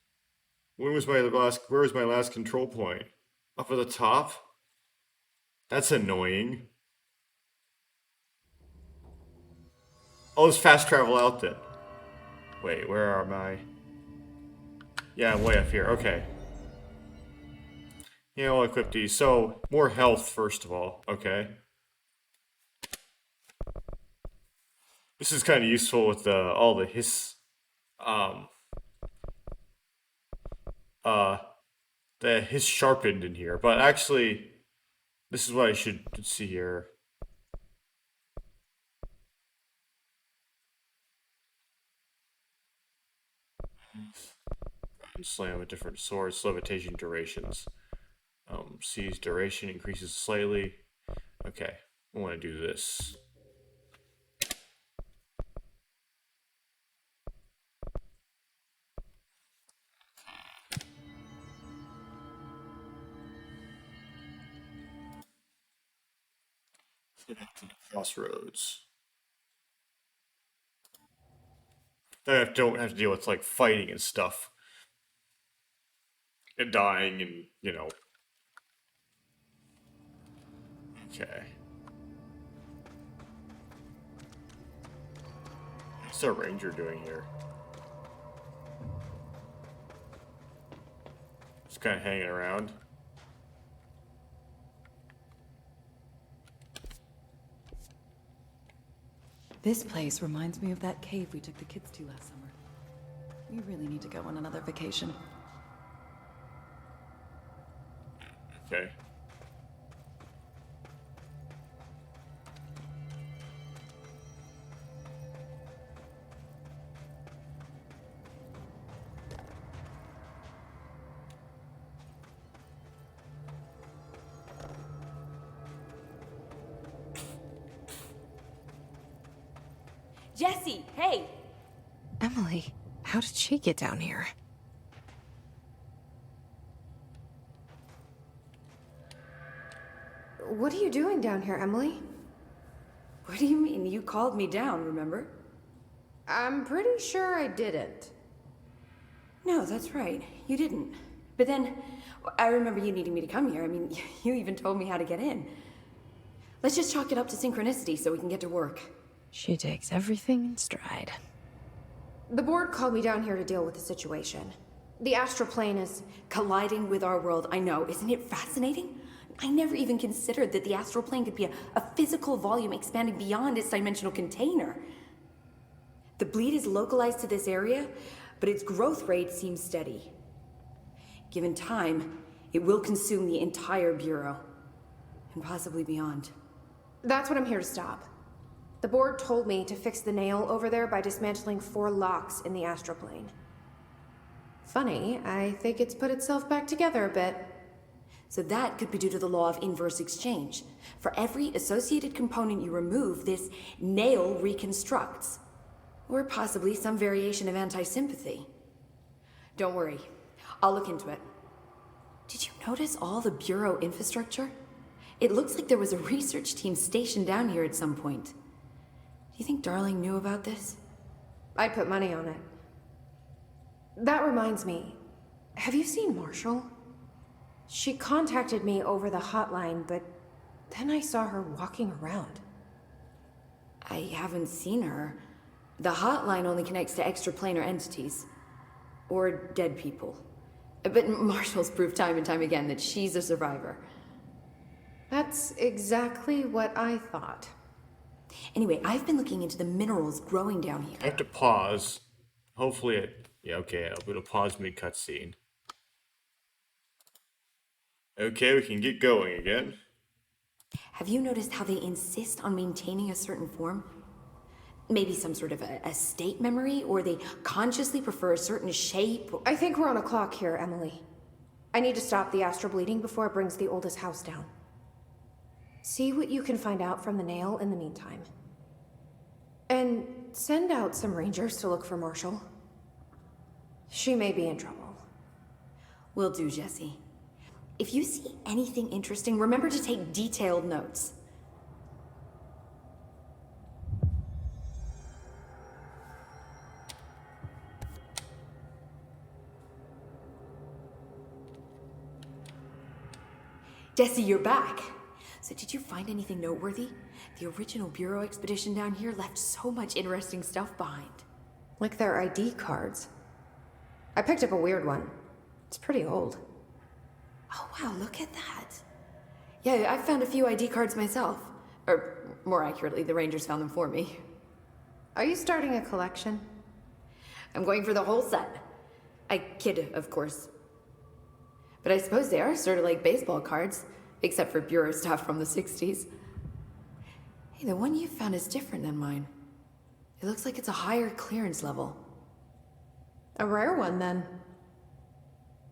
Speaker 1: when was my last? Where was my last control point? Up at the top? That's annoying. Oh, let's fast travel out then. Wait, where am I? Yeah, I'm way up here. Okay. Yeah, I'll equip these. So, more health, first of all. Okay. This is kind of useful with all the um, uh, the his sharpened in here. But actually, this is what I should see here. Slam with different swords, levitation durations. Sees duration increases slightly. Okay, I want to do this. Crossroads. Then I don't have to deal with like fighting and stuff. And dying and, you know. Okay. What's our ranger doing here? Just kind of hanging around.
Speaker 4: This place reminds me of that cave we took the kids to last summer. We really need to go on another vacation.
Speaker 1: Okay.
Speaker 5: Jesse, hey!
Speaker 2: Emily, how did she get down here? What are you doing down here, Emily?
Speaker 5: What do you mean? You called me down, remember?
Speaker 2: I'm pretty sure I didn't.
Speaker 5: No, that's right. You didn't. But then, I remember you needing me to come here. I mean, you even told me how to get in. Let's just chalk it up to synchronicity so we can get to work.
Speaker 2: She takes everything in stride. The board called me down here to deal with the situation. The astral plane is...
Speaker 5: Colliding with our world, I know. Isn't it fascinating? I never even considered that the astral plane could be a physical volume expanding beyond its dimensional container. The bleed is localized to this area, but its growth rate seems steady. Given time, it will consume the entire Bureau, and possibly beyond.
Speaker 2: That's what I'm here to stop. The board told me to fix the nail over there by dismantling 4 locks in the astral plane. Funny, I think it's put itself back together a bit.
Speaker 5: So that could be due to the law of inverse exchange. For every associated component you remove, this nail reconstructs. Or possibly some variation of anti-sympathy. Don't worry, I'll look into it. Did you notice all the Bureau infrastructure? It looks like there was a research team stationed down here at some point. Do you think Darling knew about this?
Speaker 2: I'd put money on it. That reminds me, have you seen Marshall? She contacted me over the hotline, but then I saw her walking around.
Speaker 5: I haven't seen her. The hotline only connects to extraplanar entities. Or dead people. But Marshall's proved time and time again that she's a survivor.
Speaker 2: That's exactly what I thought.
Speaker 5: Anyway, I've been looking into the minerals growing down here.
Speaker 1: I have to pause. Hopefully it... Yeah, okay, I'm gonna pause mid-cutscene. Okay, we can get going again.
Speaker 5: Have you noticed how they insist on maintaining a certain form? Maybe some sort of a state memory, or they consciously prefer a certain shape?
Speaker 2: I think we're on a clock here, Emily. I need to stop the astral bleeding before it brings the oldest house down. See what you can find out from the nail in the meantime. And send out some rangers to look for Marshall. She may be in trouble.
Speaker 5: Will do, Jesse. If you see anything interesting, remember to take detailed notes. Jesse, you're back. So did you find anything noteworthy? The original Bureau expedition down here left so much interesting stuff behind.
Speaker 2: Like their ID cards. I picked up a weird one. It's pretty old.
Speaker 5: Oh wow, look at that. Yeah, I found a few ID cards myself. Or, more accurately, the Rangers found them for me.
Speaker 2: Are you starting a collection?
Speaker 5: I'm going for the whole set. I kid, of course. But I suppose they are sort of like baseball cards, except for Bureau stuff from the 60s. Hey, the one you found is different than mine. It looks like it's a higher clearance level.
Speaker 2: A rare one, then.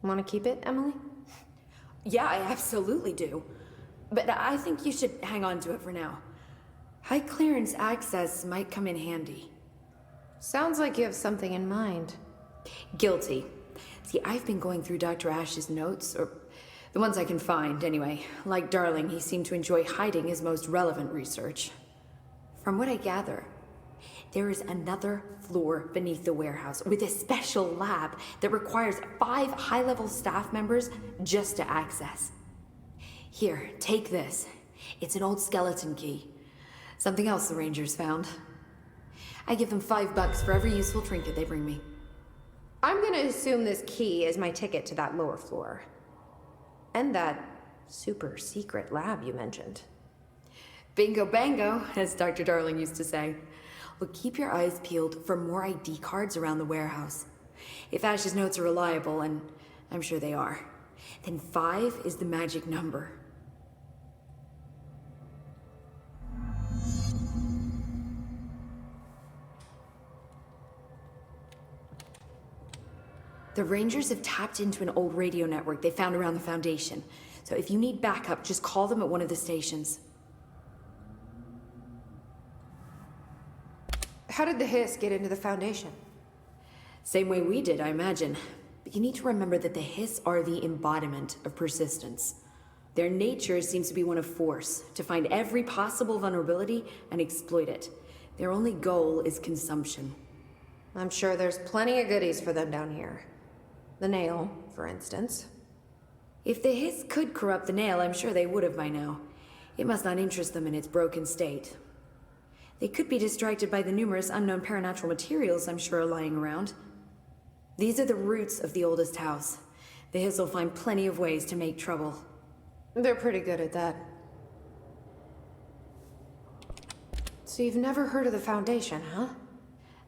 Speaker 2: Want to keep it, Emily?
Speaker 5: Yeah, I absolutely do. But I think you should hang on to it for now. High clearance access might come in handy.
Speaker 2: Sounds like you have something in mind.
Speaker 5: Guilty. See, I've been going through Dr. Ash's notes, or the ones I can find, anyway. Like Darling, he seemed to enjoy hiding his most relevant research. From what I gather, there is another floor beneath the warehouse with a special lab that requires 5 high-level staff members just to access. Here, take this. It's an old skeleton key. Something else the Rangers found. I give them $5 for every useful trinket they bring me.
Speaker 2: I'm gonna assume this key is my ticket to that lower floor. And that super secret lab you mentioned.
Speaker 5: Bingo bango, as Dr. Darling used to say. Look, keep your eyes peeled for more ID cards around the warehouse. If Ash's notes are reliable, and I'm sure they are, then 5 is the magic number. The Rangers have tapped into an old radio network they found around the Foundation. So if you need backup, just call them at one of the stations.
Speaker 2: How did the Hiss get into the Foundation?
Speaker 5: Same way we did, I imagine. But you need to remember that the Hiss are the embodiment of persistence. Their nature seems to be one of force, to find every possible vulnerability and exploit it. Their only goal is consumption.
Speaker 2: I'm sure there's plenty of goodies for them down here. The nail, for instance.
Speaker 5: If the Hiss could corrupt the nail, I'm sure they would have by now. It must not interest them in its broken state. They could be distracted by the numerous unknown paranatural materials I'm sure are lying around. These are the roots of the oldest house. The Hiss will find plenty of ways to make trouble.
Speaker 2: They're pretty good at that. So you've never heard of the Foundation, huh?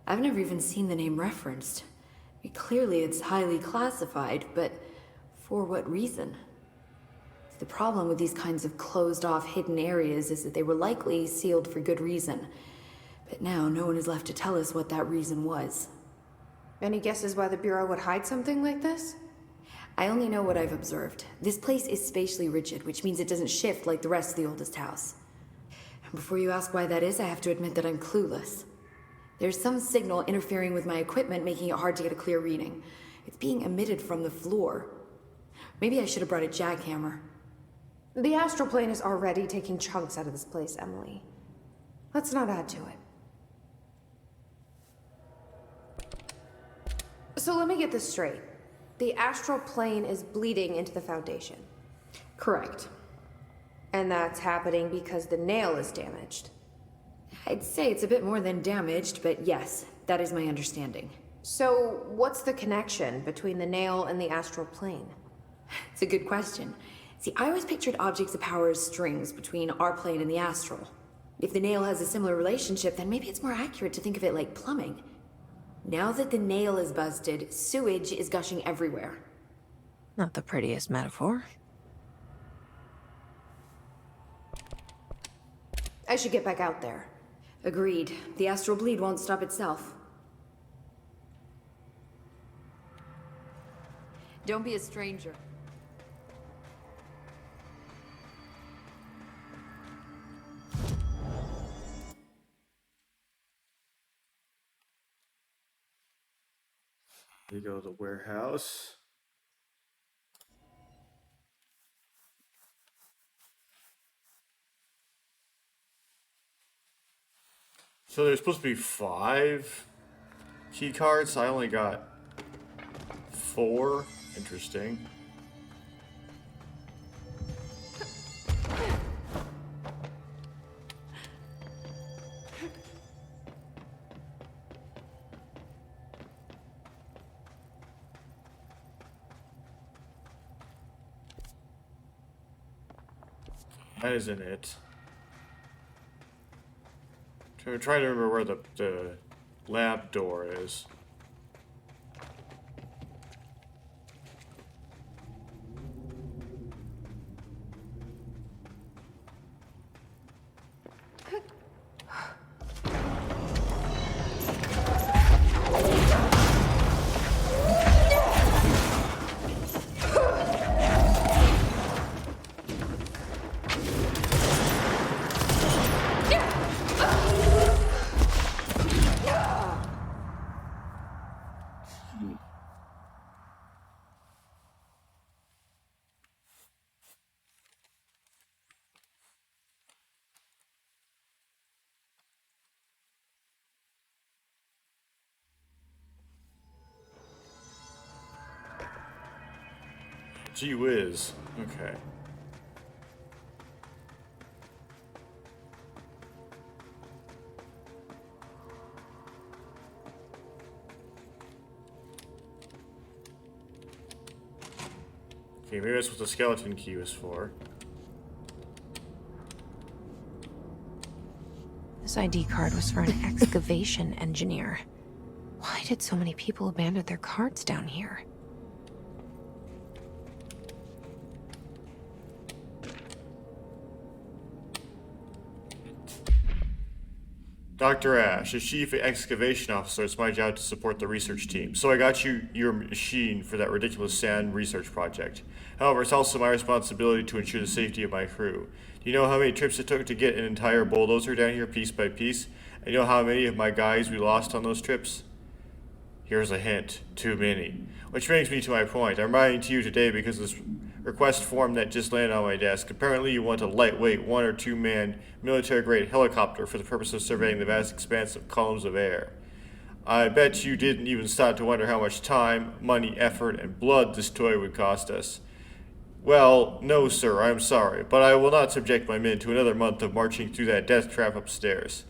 Speaker 5: I've never even seen the name referenced. Clearly it's highly classified, but for what reason? The problem with these kinds of closed-off hidden areas is that they were likely sealed for good reason. But now no one is left to tell us what that reason was.
Speaker 2: Any guesses why the Bureau would hide something like this?
Speaker 5: I only know what I've observed. This place is spatially rigid, which means it doesn't shift like the rest of the oldest house. And before you ask why that is, I have to admit that I'm clueless. There's some signal interfering with my equipment, making it hard to get a clear reading. It's being emitted from the floor. Maybe I should have brought a jackhammer.
Speaker 2: The astral plane is already taking chunks out of this place, Emily. Let's not add to it. So let me get this straight. The astral plane is bleeding into the Foundation.
Speaker 5: Correct.
Speaker 2: And that's happening because the nail is damaged.
Speaker 5: I'd say it's a bit more than damaged, but yes, that is my understanding.
Speaker 2: So what's the connection between the nail and the astral plane?
Speaker 5: It's a good question. See, I always pictured objects of power as strings between our plane and the astral. If the nail has a similar relationship, then maybe it's more accurate to think of it like plumbing. Now that the nail is busted, sewage is gushing everywhere.
Speaker 2: Not the prettiest metaphor. I should get back out there.
Speaker 5: Agreed. The astral bleed won't stop itself. Don't be a stranger.
Speaker 1: Here you go, the warehouse. So there's supposed to be 5 key cards. I only got 4. Interesting. That isn't it. I'm trying to remember where the lab door is. Gee whiz. Okay. Okay, maybe that's what the skeleton key was for.
Speaker 2: This ID card was for an excavation engineer. Why did so many people abandon their cards down here?
Speaker 1: Dr. Ash, as Chief Excavation Officer, it's my job to support the research team. So I got you your machine for that ridiculous sand research project. However, it's also my responsibility to ensure the safety of my crew. Do you know how many trips it took to get an entire bulldozer down here piece by piece? And you know how many of my guys we lost on those trips? Here's a hint. Too many. Which brings me to my point. I'm writing to you today because of this request form that just landed on my desk. Apparently you want a lightweight 1 or 2 man military-grade helicopter for the purpose of surveying the vast expanse of columns of air. I bet you didn't even stop to wonder how much time, money, effort, and blood this toy would cost us. Well, no, sir, I'm sorry, but I will not subject my men to another month of marching through that death trap upstairs.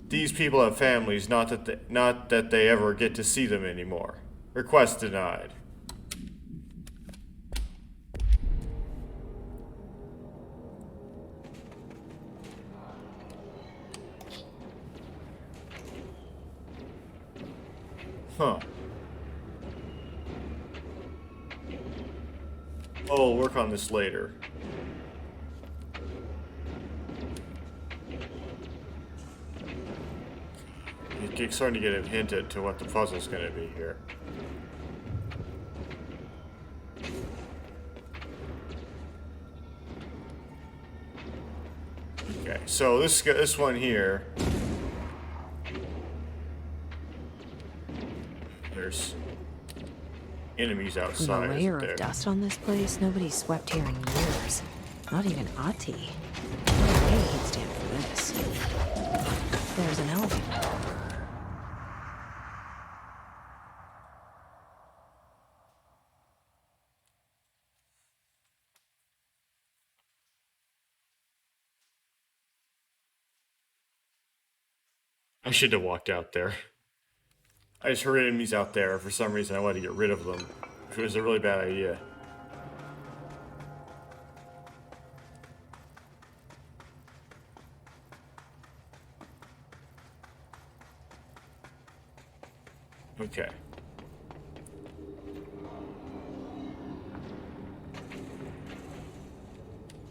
Speaker 1: These people have families, not that they ever get to see them anymore. Request denied. Huh. Oh, we'll work on this later. You're starting to get a hint to what the puzzle's going to be here. Okay, so this one here. There's enemies outside.
Speaker 2: The layer
Speaker 1: isn't there?
Speaker 2: of dust on this place, nobody's swept here in years. Not even Ahti. No way he'd stand for this. There's an elevator.
Speaker 1: I should have walked out there. I just heard enemies out there. For some reason, I wanted to get rid of them, which was a really bad idea. Okay.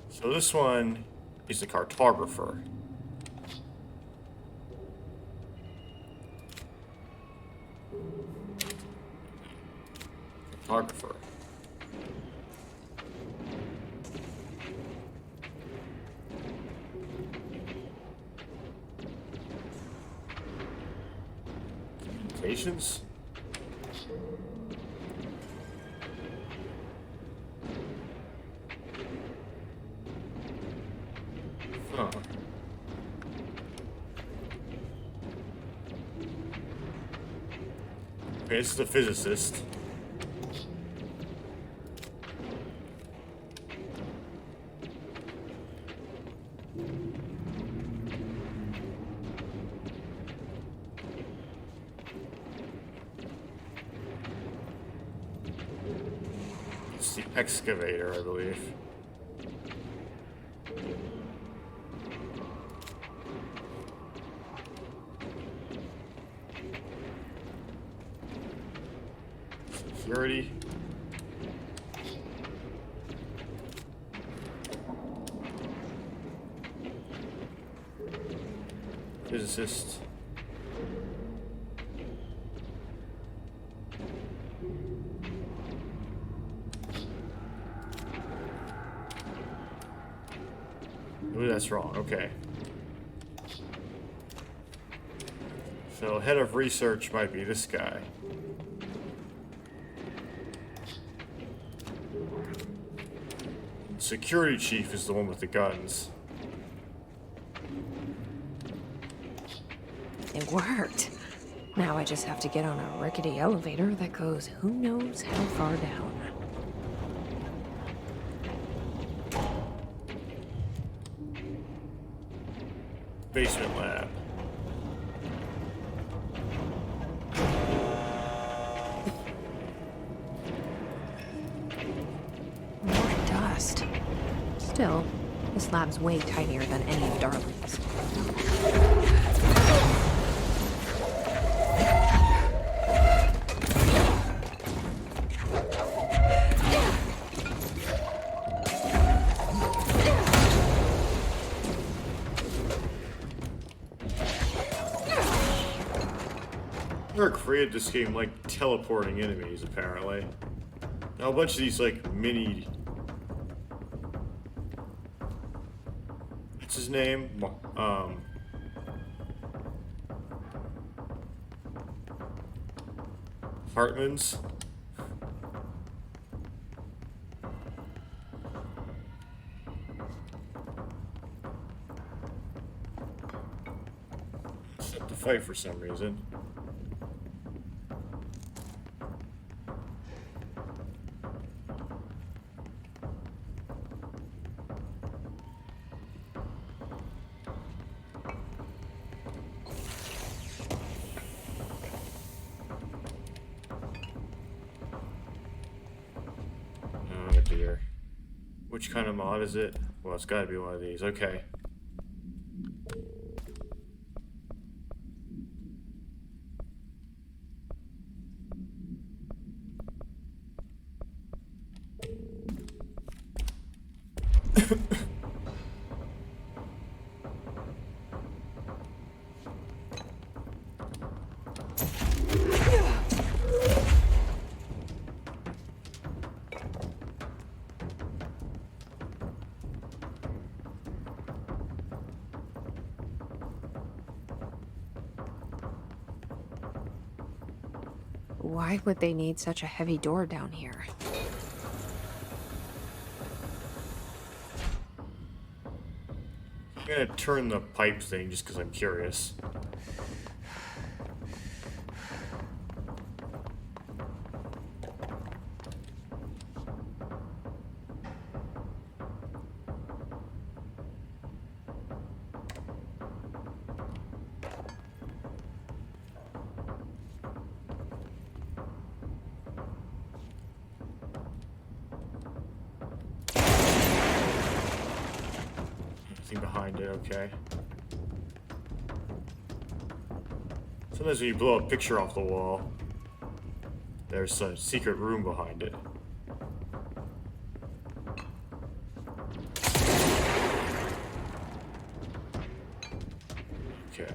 Speaker 1: So this one is the cartographer. Cartographer. Communications? Huh. Okay, this is the physicist. It's the excavator, I believe. Security. Physicist. Ooh, that's wrong. Okay. So, head of research might be this guy. Security chief is the one with the guns.
Speaker 2: It worked. Now I just have to get on a rickety elevator that goes who knows how far down.
Speaker 1: Basement lab.
Speaker 2: More dust. Still, this lab lab's way tinier than any of Darling's.
Speaker 1: Whoever created this game like teleporting enemies, apparently. Now a bunch of these like mini. What's his name? Hartmans. Set to fight for some reason. Oh dear. Which kind of mod is it? Well, it's gotta be one of these. Okay.
Speaker 2: Why would they need such a heavy door down here?
Speaker 1: I'm gonna turn the pipe thing just because I'm curious. Behind it, okay. Sometimes when you blow a picture off the wall, there's a secret room behind it. Okay.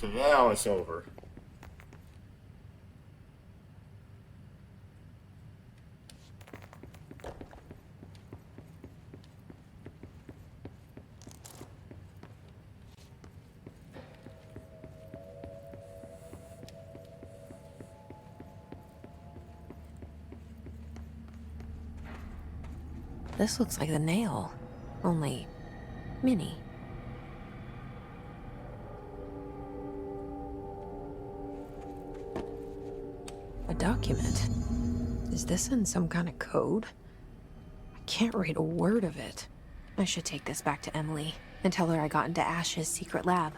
Speaker 1: So now it's over.
Speaker 2: This looks like the nail, only mini. A document. Is this in some kind of code? I can't read a word of it. I should take this back to Emily and tell her I got into Ash's secret lab.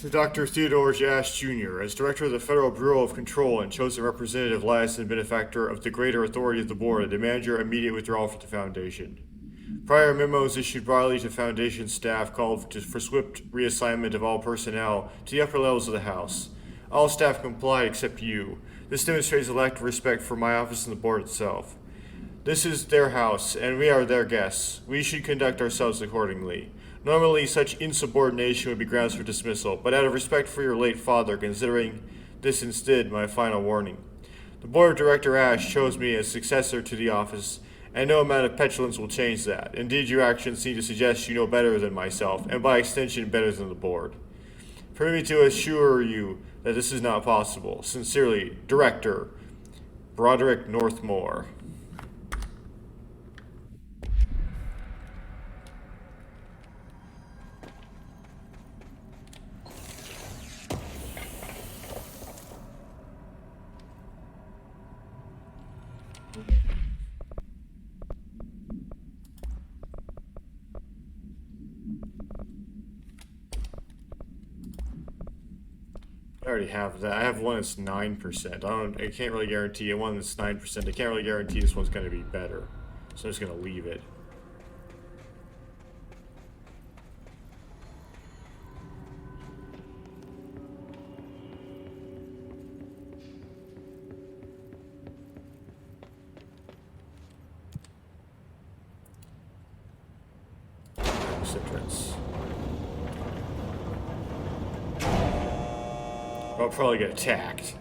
Speaker 1: To Dr. Theodore Ash Jr., as Director of the Federal Bureau of Control and chosen representative last and benefactor of the greater authority of the Board, I demand your immediate withdrawal from the Foundation. Prior memos issued broadly to Foundation staff called for swift reassignment of all personnel to the upper levels of the House. All staff complied except you. This demonstrates a lack of respect for my office and the Board itself. This is their house, and we are their guests. We should conduct ourselves accordingly. Normally, such insubordination would be grounds for dismissal, but out of respect for your late father, considering this instead my final warning. The board of director Ash chose me as successor to the office, and no amount of petulance will change that. Indeed, your actions seem to suggest you know better than myself, and by extension better than the board. Permit me to assure you that this is not possible. Sincerely, Director Broderick Northmore. I already have that. I have one that's 9%. I can't really guarantee it. One that's 9%. I can't really guarantee this one's going to be better. So I'm just going to leave it. Citrus. I'll probably get attacked.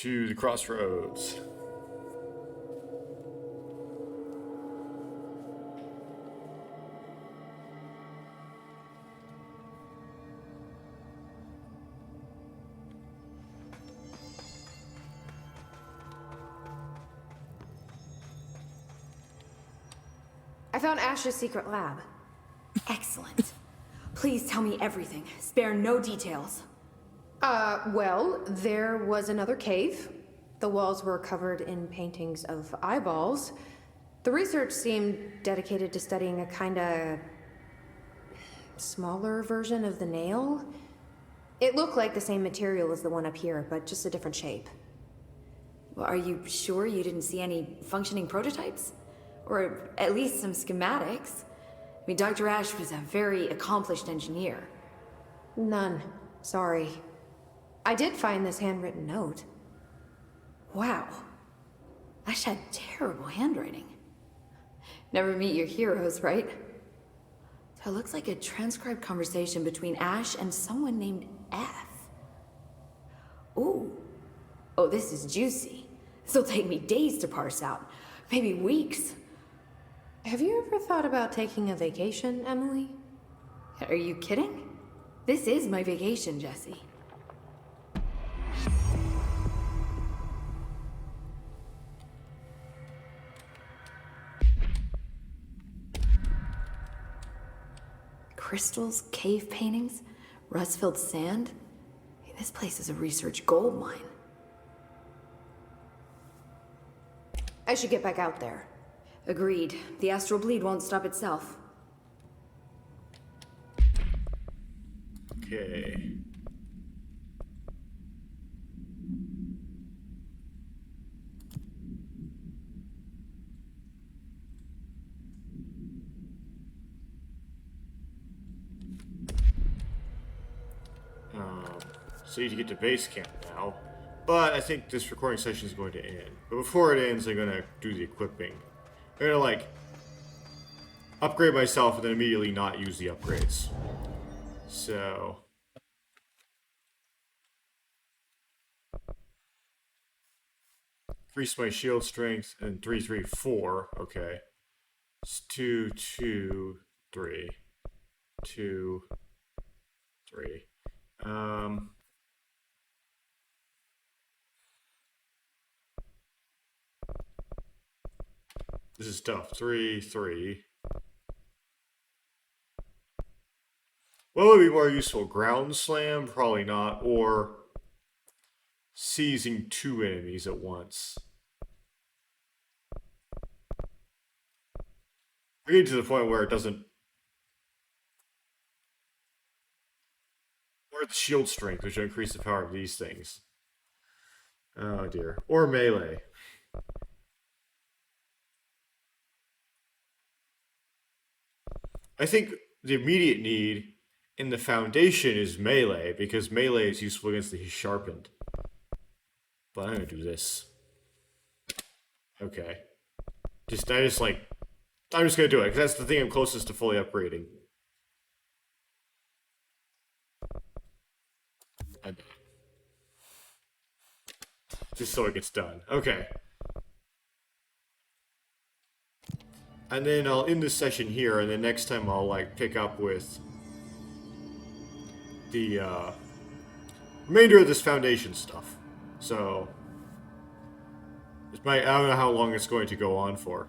Speaker 1: To the crossroads.
Speaker 2: I found Ash's secret lab.
Speaker 5: Excellent. Please tell me everything. Spare no details.
Speaker 2: Well, there was another cave. The walls were covered in paintings of eyeballs. The research seemed dedicated to studying a kinda smaller version of the nail. It looked like the same material as the one up here, but just a different shape.
Speaker 5: Well, are you sure you didn't see any functioning prototypes? Or at least some schematics? I mean, Dr. Ash was a very accomplished engineer.
Speaker 2: None. Sorry. I did find this handwritten note.
Speaker 5: Wow. Ash had terrible handwriting. Never meet your heroes, right? So it looks like a transcribed conversation between Ash and someone named F. Ooh. Oh, this is juicy. This'll take me days to parse out. Maybe weeks.
Speaker 2: Have you ever thought about taking a vacation, Emily?
Speaker 5: Are you kidding? This is my vacation, Jesse. Crystals, cave paintings, rust-filled sand. Hey, this place is a research gold mine.
Speaker 2: I should get back out there.
Speaker 5: Agreed. The astral bleed won't stop itself.
Speaker 1: Okay. So you need to get to base camp now. But I think this recording session is going to end. But before it ends, I'm going to do the equipping. I'm going to, like, upgrade myself and then immediately not use the upgrades. So... increase my shield strength and 3, 3, 4. Okay. It's 2, 2, 3. 2, 3. This is tough. 3, 3. What would be more useful? Ground slam? Probably not. Or seizing 2 enemies at once. We're getting to the point where it doesn't... Or the shield strength, which will increase the power of these things. Oh dear. Or melee. I think the immediate need in the foundation is melee, because melee is useful against the sharpened. But I'm gonna do this. Okay. I'm just gonna do it, because that's the thing I'm closest to fully upgrading. Just so it gets done. Okay. And then I'll end this session here, and then next time I'll like pick up with the remainder of this foundation stuff. So I don't know how long it's going to go on for.